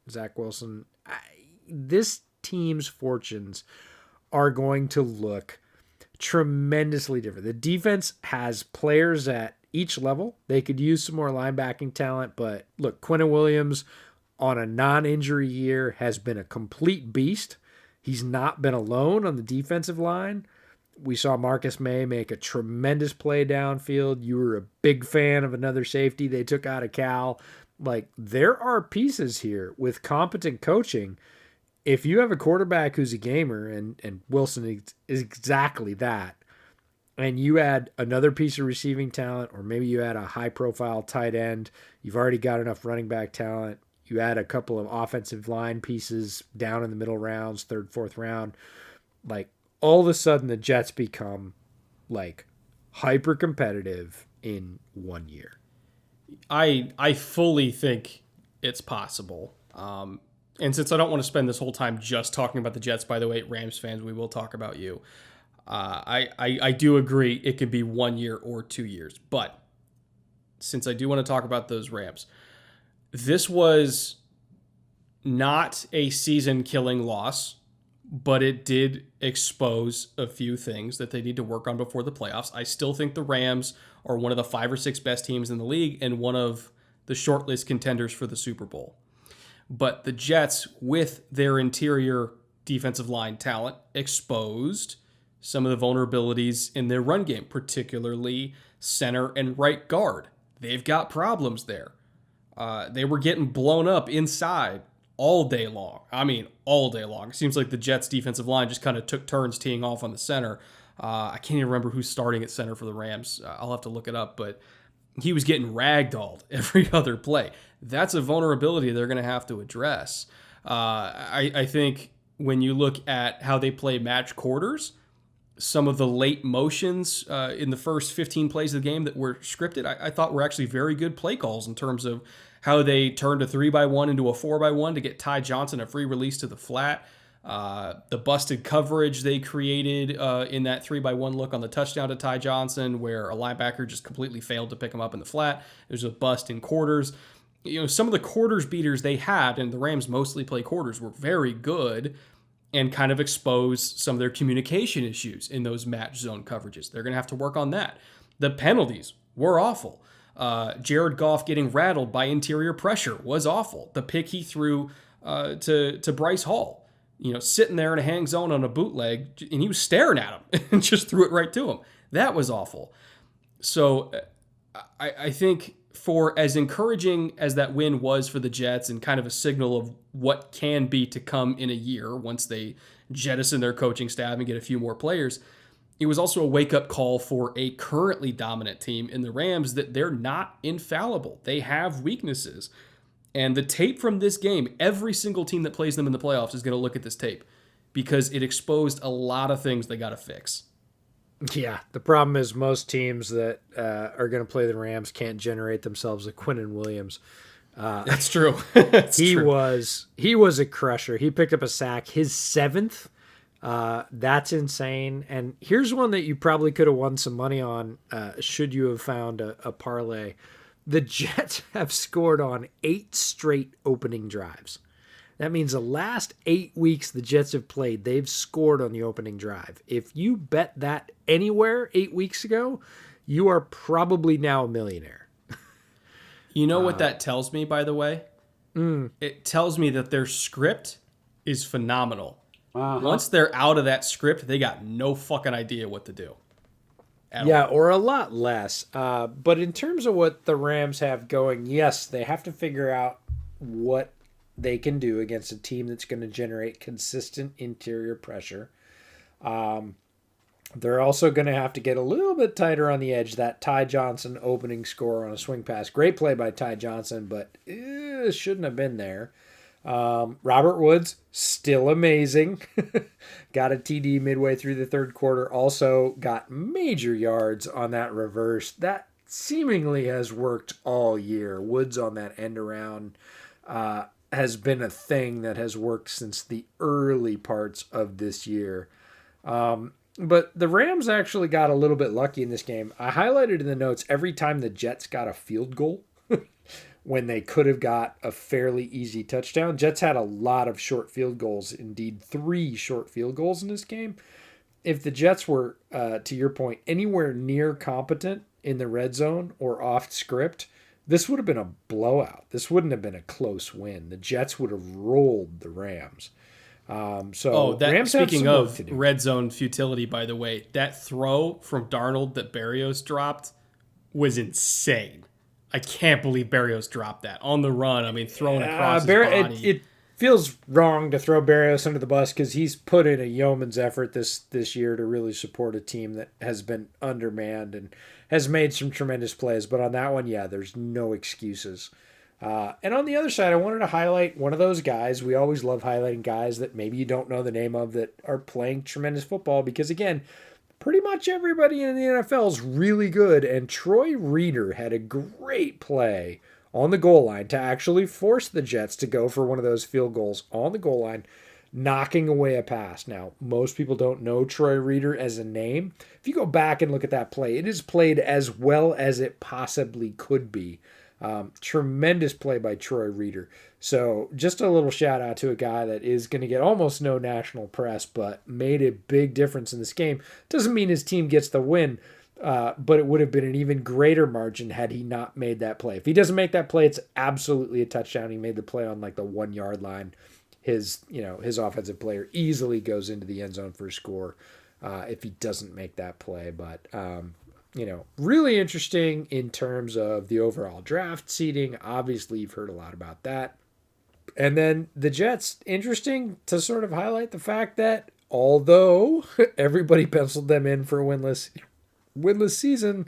Zach Wilson, this team's fortunes are going to look tremendously different. The defense has players at each level. They could use some more linebacking talent, but look, Quinnen Williams on a non-injury year has been a complete beast. He's not been alone on the defensive line. We saw Marcus May make a tremendous play downfield. You were a big fan of another safety they took out of Cal. Like, there are pieces here with competent coaching. If you have a quarterback who's a gamer, and Wilson is exactly that, and you add another piece of receiving talent, or maybe you add a high-profile tight end, you've already got enough running back talent, you add a couple of offensive line pieces down in the middle rounds, third, fourth round, like, all of a sudden the Jets become, like, hyper-competitive in 1 year.
I fully think it's possible. And since I don't want to spend this whole time just talking about the Jets, by the way, Rams fans, we will talk about you. I do agree it could be 1 year or 2 years. But since I do want to talk about those Rams, this was not a season-killing loss, but it did expose a few things that they need to work on before the playoffs. I still think the Rams are one of the 5 or 6 best teams in the league and one of the shortlist contenders for the Super Bowl. But the Jets, with their interior defensive line talent, exposed some of the vulnerabilities in their run game, particularly center and right guard. They've got problems there. They were getting blown up inside all day long. I mean, all day long. It seems like the Jets' defensive line just kind of took turns teeing off on the center. I can't even remember who's starting at center for the Rams. I'll have to look it up, but he was getting ragdolled every other play. That's a vulnerability they're going to have to address. I think when you look at how they play match quarters, some of the late motions in the first 15 plays of the game that were scripted, I thought were actually very good play calls in terms of how they turned a 3-by-1 into a 4-by-1 to get Ty Johnson a free release to the flat. The busted coverage they created in that 3-by-1 look on the touchdown to Ty Johnson, where a linebacker just completely failed to pick him up in the flat. There's a bust in quarters. Some of the quarters beaters they had, and the Rams mostly play quarters, were very good and kind of exposed some of their communication issues in those match zone coverages. They're going to have to work on that. The penalties were awful. Jared Goff getting rattled by interior pressure was awful. The pick he threw to Bryce Hall, sitting there in a hang zone on a bootleg, and he was staring at him and just threw it right to him. That was awful. So I think for as encouraging as that win was for the Jets and kind of a signal of what can be to come in a year once they jettison their coaching staff and get a few more players, it was also a wake-up call for a currently dominant team in the Rams that they're not infallible. They have weaknesses. And the tape from this game, every single team that plays them in the playoffs is going to look at this tape because it exposed a lot of things they got to fix.
Yeah, the problem is most teams that are going to play the Rams can't generate themselves a Quinnen Williams.
That's true.
He was a crusher. He picked up a sack, his 7th That's insane. And here's one that you probably could have won some money on should you have found a parlay. The Jets have scored on 8 straight opening drives. That means the last 8 weeks the Jets have played, they've scored on the opening drive. If you bet that anywhere 8 weeks ago, you are probably now a millionaire.
You know what that tells me, by the way? It tells me that their script is phenomenal. Once they're out of that script, they got no fucking idea what to do.
Yeah, or a lot less. But in terms of what the Rams have going, yes, they have to figure out what they can do against a team that's going to generate consistent interior pressure. They're also going to have to get a little bit tighter on the edge. That Ty Johnson opening score on a swing pass. Great play by Ty Johnson, but shouldn't have been there. Robert Woods, still amazing. Got a TD midway through the third quarter. Also got major yards on that reverse. That seemingly has worked all year. Woods on that end around has been a thing that has worked since the early parts of this year. But the Rams actually got a little bit lucky in this game. I highlighted in the notes every time the Jets got a field goal when they could have got a fairly easy touchdown. Jets had a lot of short field goals, indeed 3 short field goals in this game. If the Jets were, to your point, anywhere near competent in the red zone or off script, this would have been a blowout. This wouldn't have been a close win. The Jets would have rolled the Rams. Rams
speaking of red zone futility, by the way, that throw from Darnold that Berrios dropped was insane. I can't believe Berrios dropped that on the run. I mean, throwing across his body.
It feels wrong to throw Berrios under the bus because he's put in a yeoman's effort this year to really support a team that has been undermanned and has made some tremendous plays. But on that one, yeah, there's no excuses. And on the other side, I wanted to highlight one of those guys. We always love highlighting guys that maybe you don't know the name of that are playing tremendous football because, again, pretty much everybody in the NFL is really good. And Troy Reeder had a great play on the goal line to actually force the Jets to go for one of those field goals on the goal line, knocking away a pass. Now, most people don't know Troy Reeder as a name. If you go back and look at that play, it is played as well as it possibly could be. Tremendous play by Troy Reeder. So just a little shout out to a guy that is going to get almost no national press, but made a big difference in this game. Doesn't mean his team gets the win, but it would have been an even greater margin had he not made that play. If he doesn't make that play, it's absolutely a touchdown. He made the play on like the 1 yard line. His offensive player easily goes into the end zone for a score if he doesn't make that play. But really interesting in terms of the overall draft seeding. Obviously, you've heard a lot about that. And then the Jets, interesting to sort of highlight the fact that although everybody penciled them in for a winless season,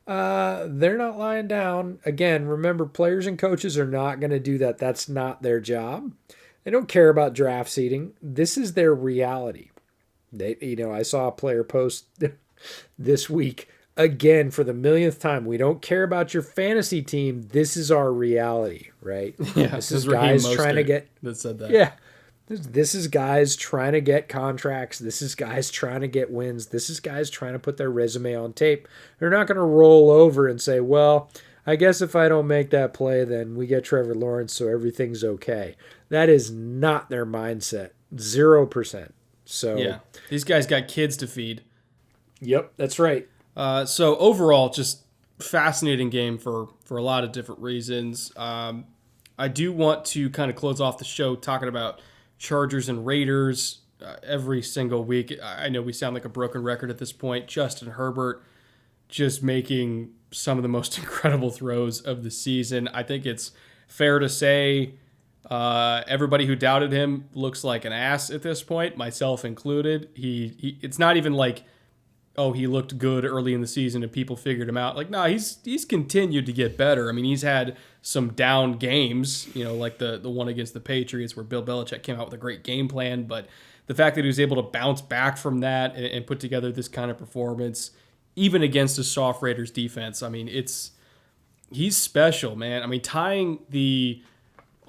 they're not lying down. Again, remember, players and coaches are not going to do that. That's not their job. They don't care about draft seeding. This is their reality. I saw a player post this week, again, for the millionth time, we don't care about your fantasy team. This is our reality, right?
Yeah,
this is guys trying to get
that said that.
Yeah, this is guys trying to get contracts. This is guys trying to get wins. This is guys trying to put their resume on tape. They're not going to roll over and say, "Well, I guess if I don't make that play, then we get Trevor Lawrence, so everything's okay." That is not their mindset. 0%. So
yeah, these guys got kids to feed.
Yep, that's right.
So overall, just fascinating game for a lot of different reasons. I do want to kind of close off the show talking about Chargers and Raiders every single week. I know we sound like a broken record at this point. Justin Herbert just making some of the most incredible throws of the season. I think it's fair to say everybody who doubted him looks like an ass at this point, myself included. It's not even like, oh, he looked good early in the season and people figured him out. Like, no, he's continued to get better. I mean, he's had some down games, like the one against the Patriots where Bill Belichick came out with a great game plan. But the fact that he was able to bounce back from that and put together this kind of performance, even against a soft Raiders defense, I mean, he's special, man. I mean, tying the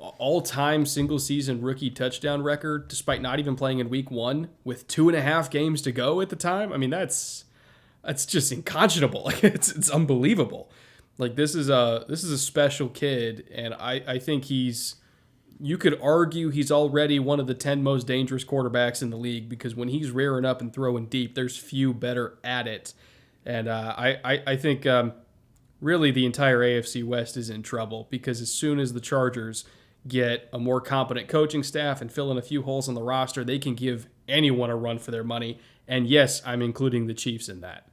all-time single-season rookie touchdown record, despite not even playing in week 1 with 2.5 games to go at the time. I mean, that's just unconscionable. It's unbelievable. Like this is a special kid, and I think you could argue he's already one of the 10 most dangerous quarterbacks in the league, because when he's rearing up and throwing deep, there's few better at it. And I think really the entire AFC West is in trouble, because as soon as the Chargers get a more competent coaching staff and fill in a few holes on the roster, they can give anyone a run for their money. And yes, I'm including the Chiefs in that.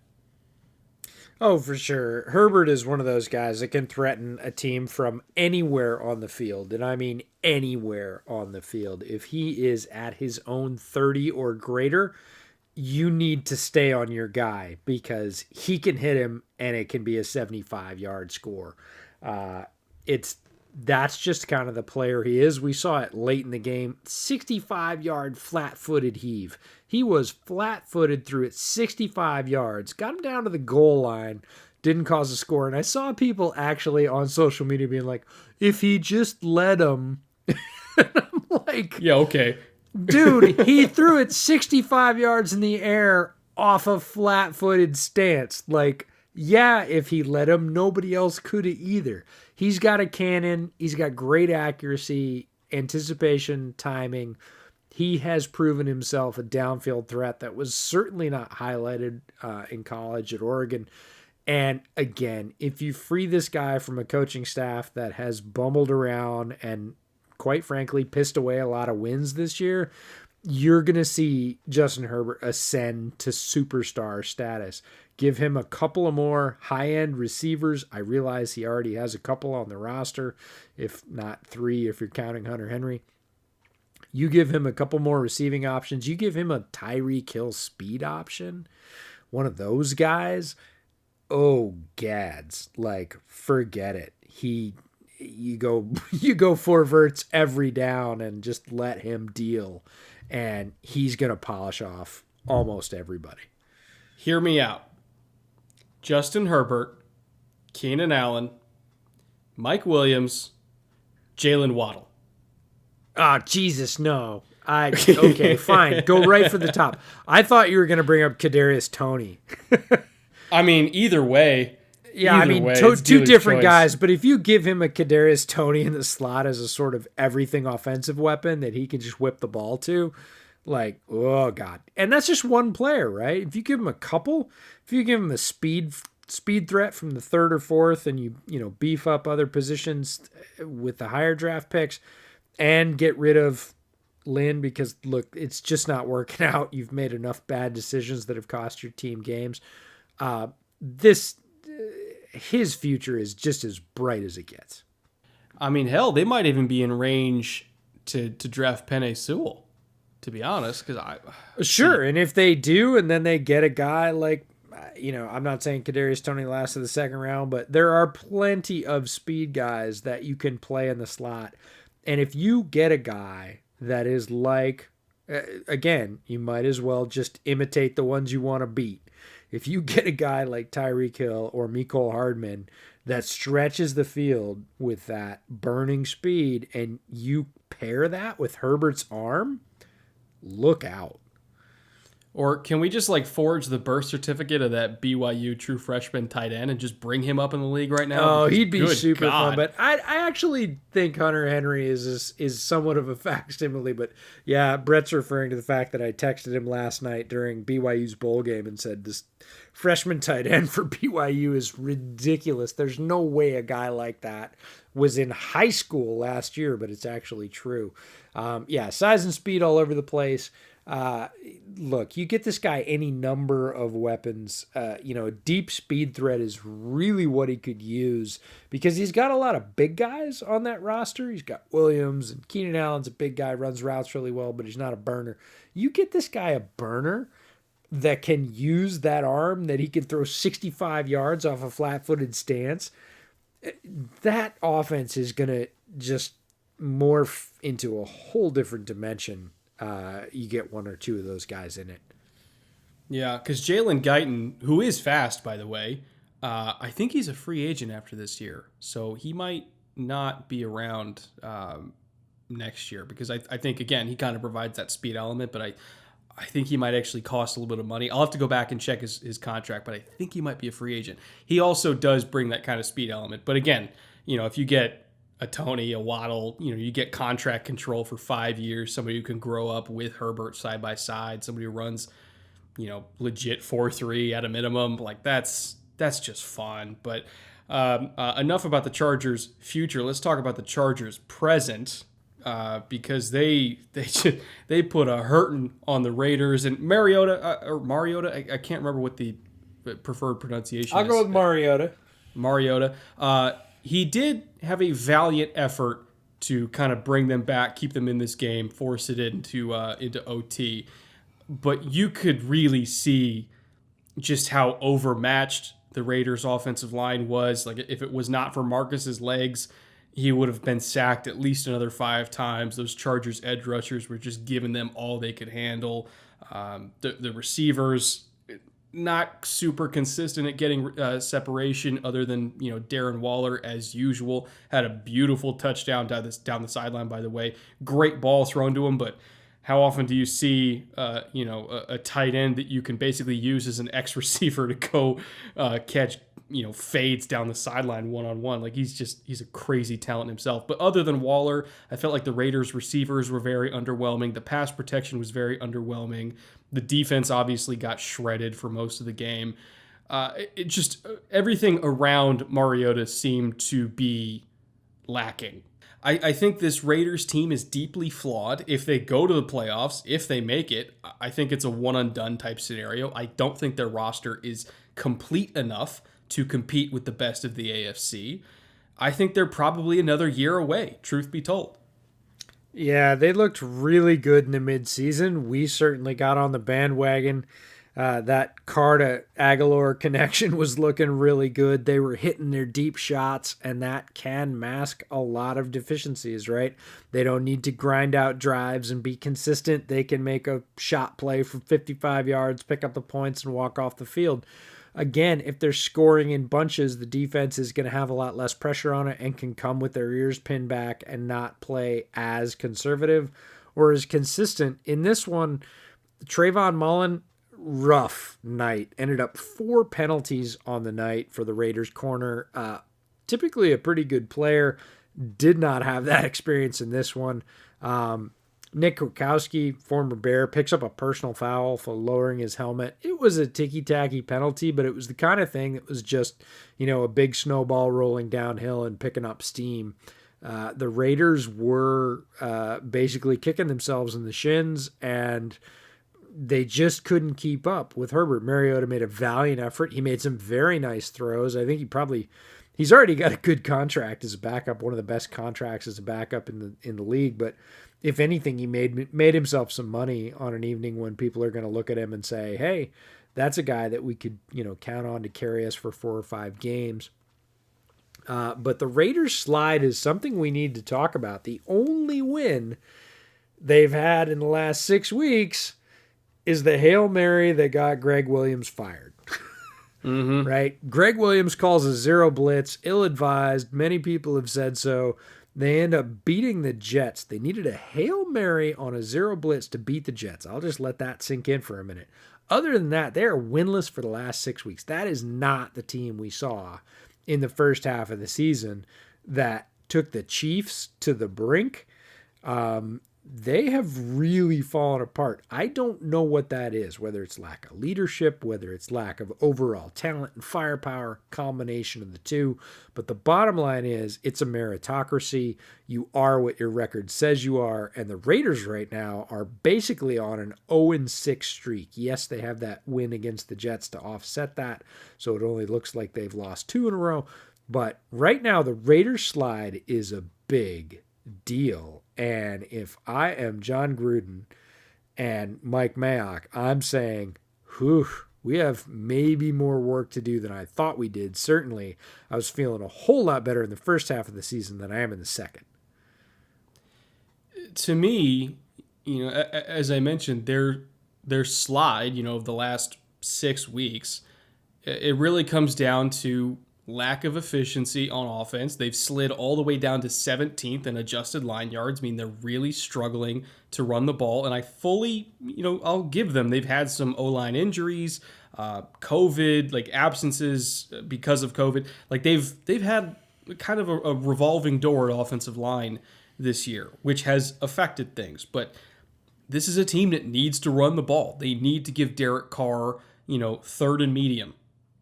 Oh, for sure. Herbert is one of those guys that can threaten a team from anywhere on the field. And I mean anywhere on the field. If he is at his own 30 or greater, you need to stay on your guy, because he can hit him and it can be a 75-yard score. That's just kind of the player he is. We saw it late in the game. 65-yard flat-footed heave. He was flat-footed through it 65 yards. Got him down to the goal line. Didn't cause a score. And I saw people actually on social media being like, if he just let him. I'm like,
yeah, okay.
Dude, he threw it 65 yards in the air off a flat-footed stance. Like, yeah, if he let him, nobody else could have either. He's got a cannon. He's got great accuracy, anticipation, timing. He has proven himself a downfield threat that was certainly not highlighted in college at Oregon. And again, if you free this guy from a coaching staff that has bumbled around and, quite frankly, pissed away a lot of wins this year, you're going to see Justin Herbert ascend to superstar status. Give him a couple of more high-end receivers. I realize he already has a couple on the roster, if not 3 if you're counting Hunter Henry. You give him a couple more receiving options. You give him a Tyreek Hill speed option, one of those guys. Oh, gads. Like, forget it. You go 4 verts every down and just let him deal, and he's going to polish off almost everybody.
Hear me out. Justin Herbert, Keenan Allen, Mike Williams, Jalen Waddle.
Ah, Jesus, no. Okay, fine. Go right for the top. I thought you were going to bring up Kadarius Toney.
I mean, either way.
Yeah, I mean, two different guys, but if you give him a Kadarius Toney in the slot as a sort of everything offensive weapon that he can just whip the ball to, like, oh, God. And that's just one player, right? If you give him a couple, if you give him a speed threat from the 3rd or 4th, and you beef up other positions with the higher draft picks and get rid of Lynn, because, look, it's just not working out. You've made enough bad decisions that have cost your team games. His future is just as bright as it gets.
I mean, hell, they might even be in range to draft Penei Sewell, to be honest.
Sure, and if they do, and then they get a guy like, I'm not saying Kadarius Toney last of the 2nd round, but there are plenty of speed guys that you can play in the slot. And if you get a guy that is like, again, you might as well just imitate the ones you want to beat. If you get a guy like Tyreek Hill or Mecole Hardman that stretches the field with that burning speed, and you pair that with Herbert's arm, look out.
Or can we just forge the birth certificate of that BYU true freshman tight end and just bring him up in the league right now?
Oh, he'd be super fun. But I actually think Hunter Henry is somewhat of a facsimile. But yeah, Brett's referring to the fact that I texted him last night during BYU's bowl game and said this freshman tight end for BYU is ridiculous. There's no way a guy like that was in high school last year, but it's actually true. Size and speed all over the place. Look, you get this guy any number of weapons. A deep speed threat is really what he could use, because he's got a lot of big guys on that roster. He's got Williams, and Keenan Allen's a big guy, runs routes really well, but he's not a burner. You get this guy a burner that can use that arm, that he can throw 65 yards off a flat-footed stance. That offense is going to just morph into a whole different dimension. You get 1 or 2 of those guys in it.
Yeah, because Jalen Guyton, who is fast, by the way, I think he's a free agent after this year. So he might not be around next year because I think, again, he kind of provides that speed element, but I think he might actually cost a little bit of money. I'll have to go back and check his contract, but I think he might be a free agent. He also does bring that kind of speed element. But again, if you get a Tony, a Waddle, you get contract control for 5 years, somebody who can grow up with Herbert side by side, somebody who runs, legit 4.3 at a minimum. Like that's just fun. But enough about the Chargers' future. Let's talk about the Chargers' present. Because they put a hurting on the Raiders and Mariota. I can't remember what the preferred pronunciation is.
I'll go with
Mariota. He did have a valiant effort to kind of bring them back, keep them in this game, force it into OT. But you could really see just how overmatched the Raiders' offensive line was. Like, if it was not for Marcus's legs, he would have been sacked at least another 5 times. Those Chargers edge rushers were just giving them all they could handle. The receivers, not super consistent at getting separation other than, Darren Waller, as usual. Had a beautiful touchdown down the sideline, by the way. Great ball thrown to him, but how often do you see, a tight end that you can basically use as an X receiver to go catch fades down the sideline one-on-one? Like, he's a crazy talent himself. But other than Waller, I felt like the Raiders receivers were very underwhelming. The pass protection was very underwhelming. The defense obviously got shredded for most of the game. It just, everything around Mariota seemed to be lacking. I think this Raiders team is deeply flawed. If they go to the playoffs, if they make it, I think it's a one-and-done type scenario. I don't think their roster is complete enough to compete with the best of the AFC. I think they're probably another year away, truth be told.
Yeah, they looked really good in the midseason. We certainly got on the bandwagon. That Carter Aguilar connection was looking really good. They were hitting their deep shots, and that can mask a lot of deficiencies, right? They don't need to grind out drives and be consistent. They can make a shot play from 55 yards, pick up the points, and walk off the field. Again, if they're scoring in bunches, the defense is going to have a lot less pressure on it and can come with their ears pinned back and not play as conservative or as consistent. In this one, Trayvon Mullen, rough night. Ended up 4 penalties on the night for the Raiders corner. Typically a pretty good player. Did not have that experience in this one. Nick Kwiatkowski, former Bear, picks up a personal foul for lowering his helmet. It was a ticky-tacky penalty, but it was the kind of thing that was just, a big snowball rolling downhill and picking up steam. The Raiders were basically kicking themselves in the shins, and they just couldn't keep up with Herbert. Mariota made a valiant effort. He made some very nice throws. I think he's already got a good contract as a backup, one of the best contracts as a backup in the league, but if anything, he made himself some money on an evening when people are going to look at him and say, hey, that's a guy that we could, count on to carry us for 4 or 5 games. But the Raiders slide is something we need to talk about. The only win they've had in the last 6 weeks is the Hail Mary that got Greg Williams fired.
Mm-hmm.
Right? Greg Williams calls a zero blitz, ill-advised. Many people have said so. They end up beating the Jets. They needed a Hail Mary on a zero blitz to beat the Jets. I'll just let that sink in for a minute. Other than that, they are winless for the last 6 weeks. That is not the team we saw in the first half of the season that took the Chiefs to the brink. They have really fallen apart. I don't know what that is, whether it's lack of leadership, whether it's lack of overall talent and firepower, combination of the two. But the bottom line is it's a meritocracy. You are what your record says you are. And the Raiders right now are basically on an 0-6 streak. Yes, they have that win against the Jets to offset that. So it only looks like they've lost 2 in a row. But right now, the Raiders slide is a big deal. And if I am John Gruden and Mike Mayock, I'm saying, whew, we have maybe more work to do than I thought we did. Certainly, I was feeling a whole lot better in the first half of the season than I am in the second.
To me, as I mentioned, their slide, of the last 6 weeks, it really comes down to lack of efficiency on offense. They've slid all the way down to 17th in adjusted line yards. I mean, they're really struggling to run the ball. And I fully, I'll give them. They've had some O-line injuries, COVID, like absences because of COVID. Like they've had kind of a revolving door at offensive line this year, which has affected things. But this is a team that needs to run the ball. They need to give Derek Carr, third and medium,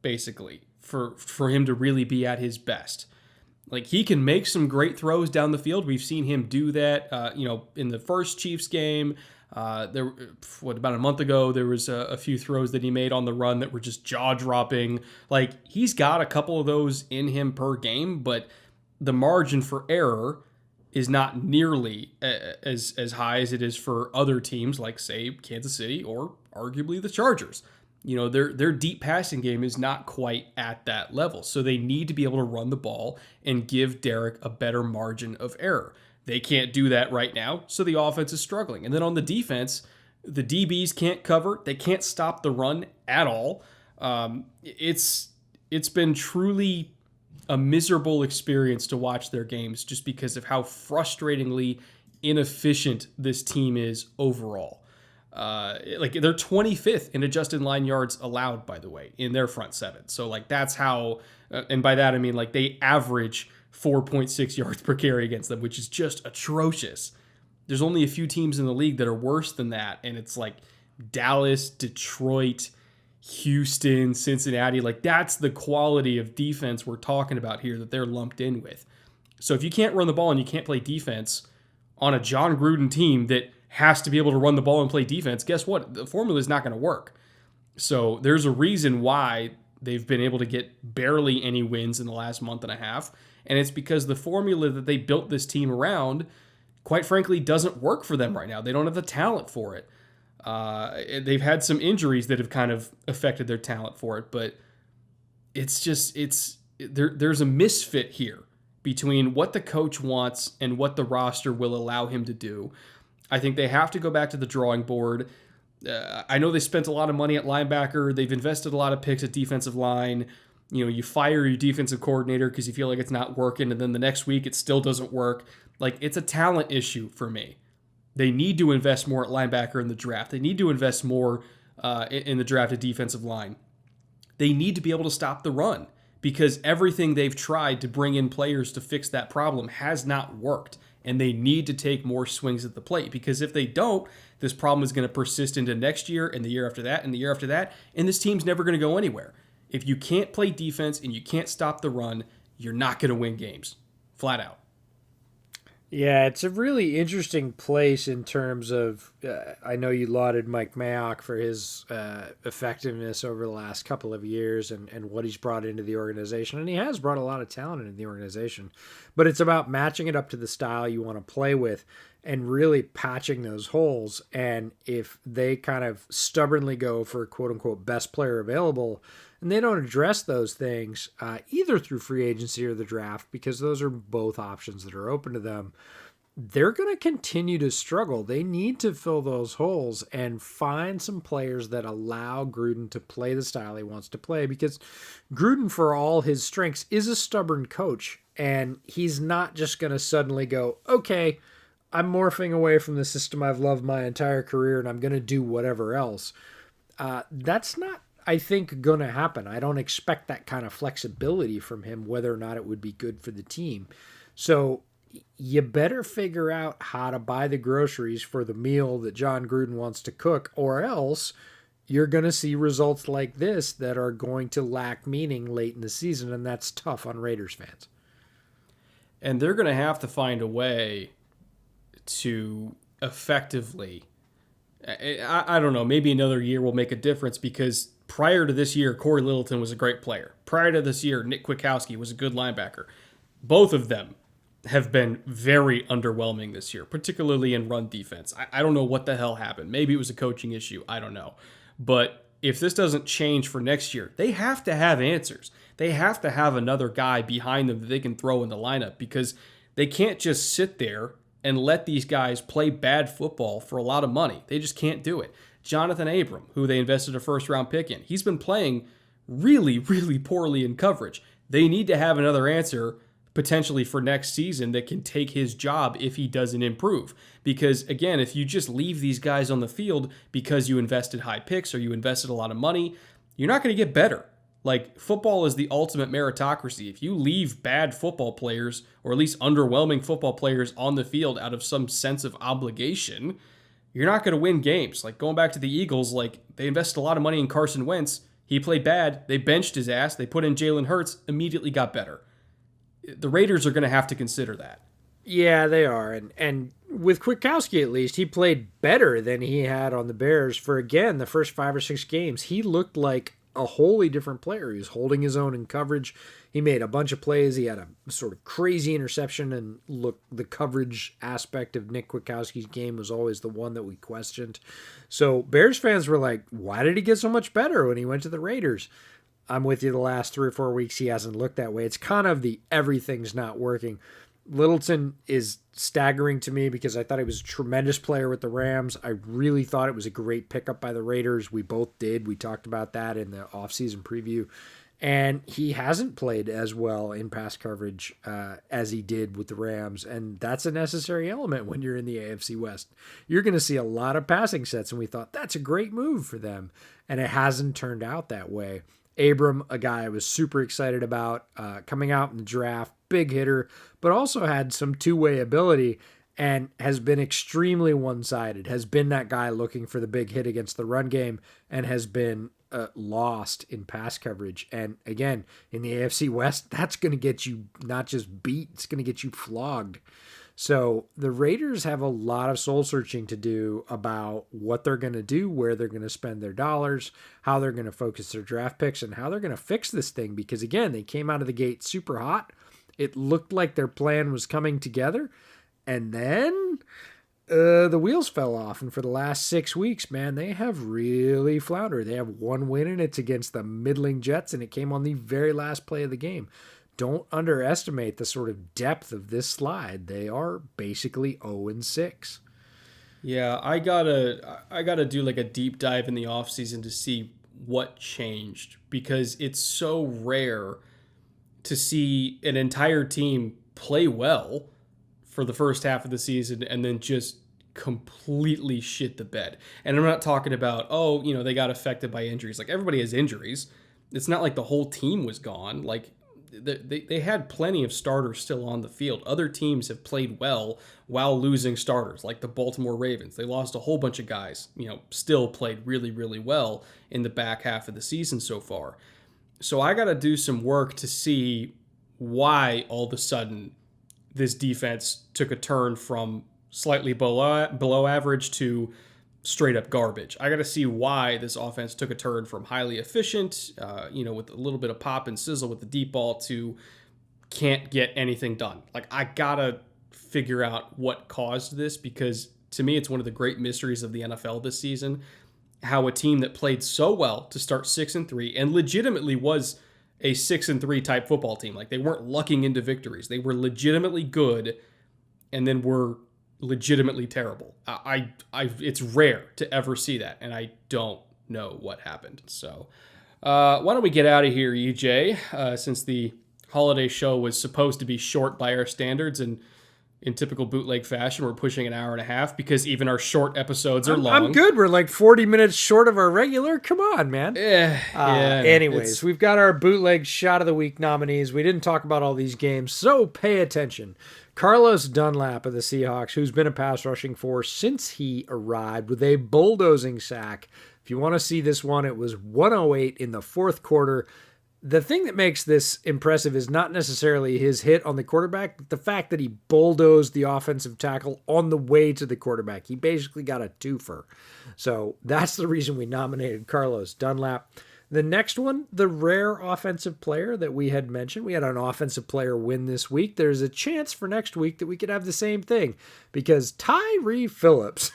basically, for him to really be at his best. Like, he can make some great throws down the field. We've seen him do that, in the first Chiefs game. About a month ago, there was a few throws that he made on the run that were just jaw-dropping. Like, he's got a couple of those in him per game, but the margin for error is not nearly as high as it is for other teams like, say, Kansas City or arguably the Chargers. Their deep passing game is not quite at that level. So they need to be able to run the ball and give Derek a better margin of error. They can't do that right now, so the offense is struggling. And then on the defense, the DBs can't cover. They can't stop the run at all. It's been truly a miserable experience to watch their games just because of how frustratingly inefficient this team is overall. They're 25th in adjusted line yards allowed, by the way, in their front seven. So that's how, and by that I mean they average 4.6 yards per carry against them, which is just atrocious. There's only a few teams in the league that are worse than that, and it's Dallas, Detroit, Houston, Cincinnati. That's the quality of defense we're talking about here that they're lumped in with. So if you can't run the ball and you can't play defense on a John Gruden team that has to be able to run the ball and play defense, guess what? The formula is not going to work. So there's a reason why they've been able to get barely any wins in the last month and a half, and it's because the formula that they built this team around, quite frankly, doesn't work for them right now. They don't have the talent for it. They've had some injuries that have kind of affected their talent for it, but there's a misfit here between what the coach wants and what the roster will allow him to do. I think they have to go back to the drawing board. I know they spent a lot of money at linebacker. They've invested a lot of picks at defensive line. You fire your defensive coordinator because you feel like it's not working, and then the next week it still doesn't work. It's a talent issue for me. They need to invest more at linebacker in the draft. They need to invest more in the drafted defensive line. They need to be able to stop the run because everything they've tried to bring in players to fix that problem has not worked. And they need to take more swings at the plate because if they don't, this problem is going to persist into next year and the year after that and the year after that. And this team's never going to go anywhere. If you can't play defense and you can't stop the run, you're not going to win games. Flat out.
Yeah, it's a really interesting place in terms of, I know you lauded Mike Mayock for his effectiveness over the last couple of years and what he's brought into the organization. And he has brought a lot of talent into the organization. But it's about matching it up to the style you want to play with and really patching those holes. And if they kind of stubbornly go for quote-unquote best player available, and they don't address those things either through free agency or the draft, because those are both options that are open to them, they're going to continue to struggle. They need to fill those holes and find some players that allow Gruden to play the style he wants to play, because Gruden, for all his strengths, is a stubborn coach, and he's not just going to suddenly go, okay, I'm morphing away from the system I've loved my entire career and I'm going to do whatever else. That's not, I think, going to happen. I don't expect that kind of flexibility from him, whether or not it would be good for the team. So you better figure out how to buy the groceries for the meal that John Gruden wants to cook, or else you're going to see results like this that are going to lack meaning late in the season, and that's tough on Raiders fans.
And they're going to have to find a way to effectively, I don't know, maybe another year will make a difference, because prior to this year, Corey Littleton was a great player. Prior to this year, Nick Kwiatkowski was a good linebacker. Both of them have been very underwhelming this year, particularly in run defense. I don't know what the hell happened. Maybe it was a coaching issue. I don't know. But if this doesn't change for next year, they have to have answers. They have to have another guy behind them that they can throw in the lineup, because they can't just sit there and let these guys play bad football for a lot of money. They just can't do it. Jonathan Abram, who they invested a first-round pick in, he's been playing really, really poorly in coverage. They need to have another answer potentially for next season that can take his job if he doesn't improve. Because again, if you just leave these guys on the field because you invested high picks or you invested a lot of money, you're not going to get better. Like, football is the ultimate meritocracy. If you leave bad football players, or at least underwhelming football players, on the field out of some sense of obligation, you're not going to win games. Like, going back to the Eagles, like, they invested a lot of money in Carson Wentz. He played bad. They benched his ass. They put in Jalen Hurts, immediately got better. The Raiders are going to have to consider that.
Yeah, they are. And with Kwiatkowski, at least, he played better than he had on the Bears for, again, the first 5 or 6 games. He looked like a wholly different player. He was holding his own in coverage. He made a bunch of plays. He had a sort of crazy interception, and look, the coverage aspect of Nick Kwiatkowski's game was always the one that we questioned. So Bears fans were like, why did he get so much better when he went to the Raiders? I'm with you, the last 3 or 4 weeks he hasn't looked that way. It's kind of the everything's not working. Littleton is staggering to me because I thought he was a tremendous player with the Rams. I really thought it was a great pickup by the Raiders. We both did. We talked about that in the offseason preview. And he hasn't played as well in pass coverage as he did with the Rams. And that's a necessary element when you're in the AFC West. You're going to see a lot of passing sets, and we thought that's a great move for them. And it hasn't turned out that way. Abram, a guy I was super excited about coming out in the draft, big hitter, but also had some two-way ability and has been extremely one-sided, has been that guy looking for the big hit against the run game and has been lost in pass coverage. And again, in the AFC West, that's going to get you not just beat, it's going to get you flogged. So the Raiders have a lot of soul searching to do about what they're going to do, where they're going to spend their dollars, how they're going to focus their draft picks, and how they're going to fix this thing. Because again, they came out of the gate super hot. It looked like their plan was coming together. And then the wheels fell off. And for the last 6 weeks, man, they have really floundered. They have one win, and it's against the middling Jets, and it came on the very last play of the game. Don't underestimate the sort of depth of this slide. They are basically 0-6.
Yeah, I gotta do like a deep dive in the offseason to see what changed, because it's so rare to see an entire team play well for the first half of the season and then just completely shit the bed. And I'm not talking about, they got affected by injuries. Like, everybody has injuries. It's not like the whole team was gone. Like, they had plenty of starters still on the field. Other teams have played well while losing starters, like the Baltimore Ravens. They lost a whole bunch of guys, still played really, really well in the back half of the season so far. So I got to do some work to see why all of a sudden this defense took a turn from slightly below average to straight up garbage. I got to see why this offense took a turn from highly efficient, with a little bit of pop and sizzle with the deep ball, to can't get anything done. Like, I got to figure out what caused this, because to me, it's one of the great mysteries of the NFL this season, how a team that played so well to start 6-3 and legitimately was a 6-3 type football team. Like, they weren't lucking into victories. They were legitimately good and then were legitimately terrible. It's rare to ever see that, and I don't know what happened. So why don't we get out of here, EJ, since the holiday show was supposed to be short by our standards, and in typical bootleg fashion, we're pushing an hour and a half because even our short episodes are long.
I'm good. We're like 40 minutes short of our regular. Come on, man. Anyways, we've got our bootleg shot of the week nominees. We didn't talk about all these games, so pay attention. Carlos Dunlap of the Seahawks, who's been a pass rushing force since he arrived with a bulldozing sack. If you want to see this one, it was 108 in the fourth quarter. The thing that makes this impressive is not necessarily his hit on the quarterback, but the fact that he bulldozed the offensive tackle on the way to the quarterback. He basically got a twofer. So that's the reason we nominated Carlos Dunlap. The next one, the rare offensive player that we had mentioned. We had an offensive player win this week. There's a chance for next week that we could have the same thing, because Tyree Phillips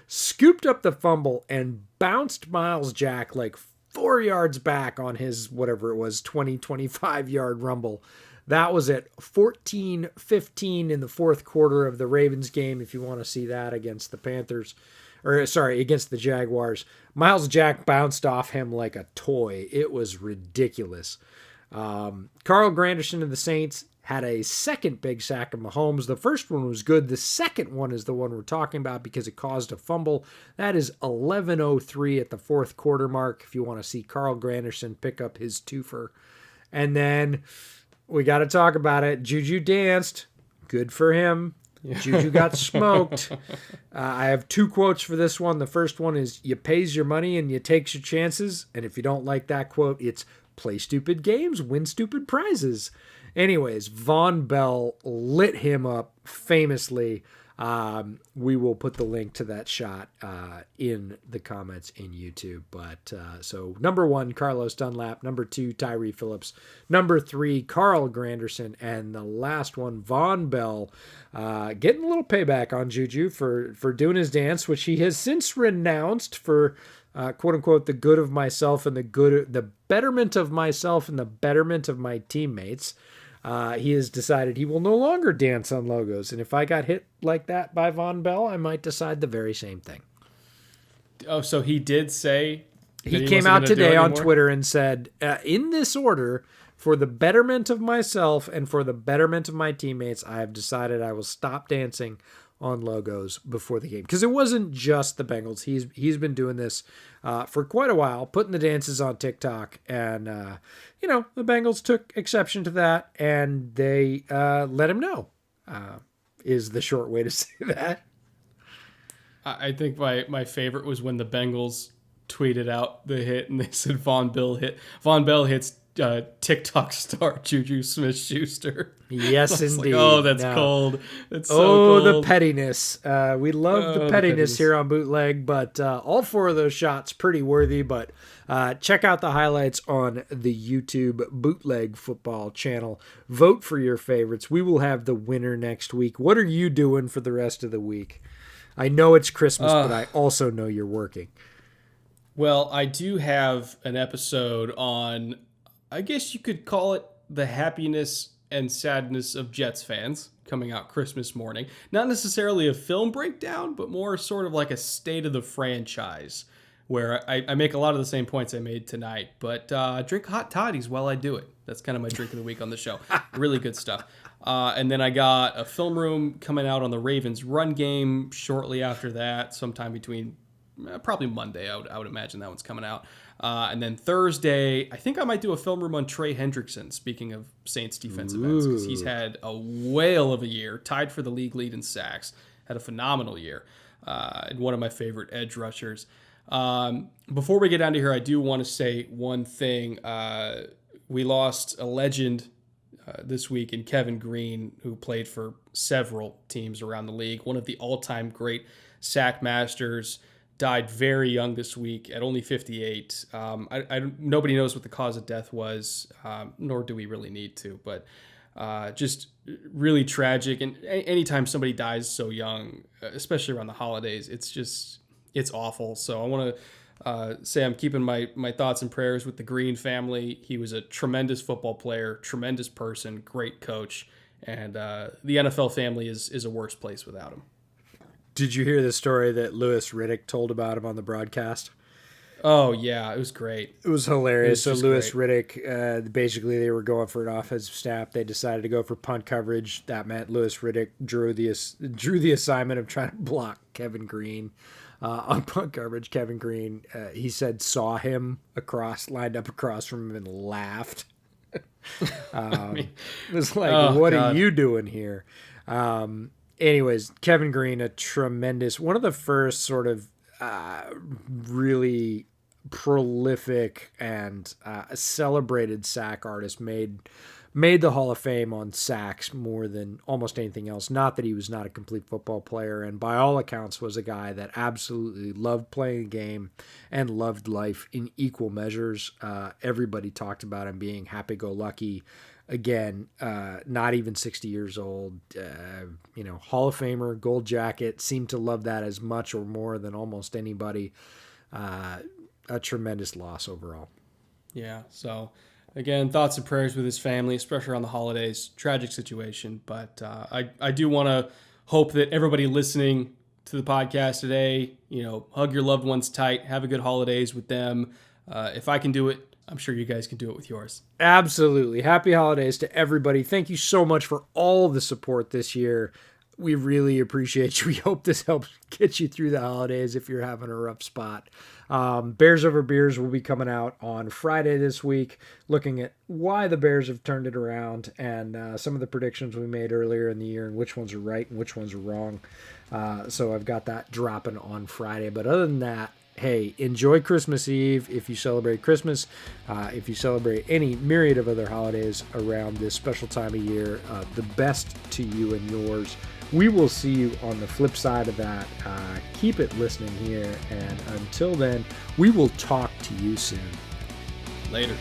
scooped up the fumble and bounced Miles Jack like 4 yards back on his, whatever it was, 25 yard rumble. That was at 14-15 in the fourth quarter of the Ravens game, if you want to see that, against the Panthers. Against the Jaguars. Miles Jack bounced off him like a toy. It was ridiculous. Carl Granderson of the Saints had a second big sack of Mahomes. The first one was good. The second one is the one we're talking about because it caused a fumble. That is 11:03 at the fourth quarter mark if you want to see Carl Granderson pick up his twofer. And then we got to talk about it. Juju danced. Good for him. Juju got smoked. I have two quotes for this one. The first one is, you pays your money and you takes your chances. And if you don't like that quote, it's play stupid games, win stupid prizes. Anyways, Von Bell lit him up famously. We will put the link to that shot in the comments in YouTube. But so number 1, Carlos Dunlap. Number 2, Tyree Phillips. Number 3, Carl Granderson. And the last one, Von Bell, getting a little payback on Juju for doing his dance, which he has since renounced for quote unquote the good of myself and the betterment of myself and the betterment of my teammates. He has decided he will no longer dance on logos. And if I got hit like that by Von Bell, I might decide the very same thing.
Oh, so he did say...
He came out today on Twitter and said, in this order, for the betterment of myself and for the betterment of my teammates, I have decided I will stop dancing on logos before the game. Because it wasn't just the Bengals. He's been doing this for quite a while, putting the dances on TikTok. And, the Bengals took exception to that, and they let him know, is the short way to say that.
I think my favorite was when the Bengals tweeted out the hit, and they said Von Bell hits TikTok star Juju Smith-Schuster.
Yes, indeed.
Like, that's cold. It's so cold.
The pettiness. We love the pettiness here on Bootleg, but all 4 of those shots pretty worthy. But check out the highlights on the YouTube Bootleg Football channel. Vote for your favorites. We will have the winner next week. What are you doing for the rest of the week? I know it's Christmas, but I also know you're working.
Well, I do have an episode on, I guess you could call it, the happiness and sadness of Jets fans, coming out Christmas morning. Not necessarily a film breakdown, but more sort of like a state of the franchise, where I make a lot of the same points I made tonight, but drink hot toddies while I do it. That's kind of my drink of the week on the show. Really good stuff. And then I got a film room coming out on the Ravens run game shortly after that, sometime between probably Monday. I would imagine that one's coming out. And then Thursday, I think I might do a film room on Trey Hendrickson, speaking of Saints defensive ends, because he's had a whale of a year, tied for the league lead in sacks, had a phenomenal year, and one of my favorite edge rushers. Before we get down to here, I do want to say one thing. We lost a legend this week in Kevin Green, who played for several teams around the league, one of the all-time great sack masters. Died very young this week at only 58. Nobody knows what the cause of death was, nor do we really need to. But just really tragic. And anytime somebody dies so young, especially around the holidays, it's awful. So I want to say I'm keeping my thoughts and prayers with the Green family. He was a tremendous football player, tremendous person, great coach, and the NFL family is a worse place without him.
Did you hear the story that Louis Riddick told about him on the broadcast?
Oh, yeah. It was great.
It was hilarious. So Louis Riddick, basically they were going for an offensive snap. They decided to go for punt coverage. That meant Louis Riddick drew the assignment of trying to block Kevin Green on punt coverage. Kevin Green, he said, saw him lined up across from him and laughed. It was like, what God. Are you doing here? Anyways, Kevin Green, a tremendous, one of the first sort of really prolific and celebrated sack artists, made the Hall of Fame on sacks more than almost anything else. Not that he was not a complete football player, and by all accounts was a guy that absolutely loved playing the game and loved life in equal measures. Everybody talked about him being happy-go-lucky. Again, not even 60 years old, Hall of Famer, gold jacket, seemed to love that as much or more than almost anybody. A tremendous loss overall.
Yeah, so again, thoughts and prayers with his family, especially around the holidays. Tragic situation, but I do want to hope that everybody listening to the podcast today, hug your loved ones tight, have a good holidays with them. If I can do it, I'm sure you guys can do it with yours.
Absolutely. Happy holidays to everybody. Thank you so much for all the support this year. We really appreciate you. We hope this helps get you through the holidays if you're having a rough spot. Bears Over Beers will be coming out on Friday this week, looking at why the Bears have turned it around and some of the predictions we made earlier in the year and which ones are right and which ones are wrong. So I've got that dropping on Friday. But other than that, hey, enjoy Christmas Eve if you celebrate Christmas. If you celebrate any myriad of other holidays around this special time of year, the best to you and yours. We will see you on the flip side of that. Keep it listening here. And until then, we will talk to you soon.
Later.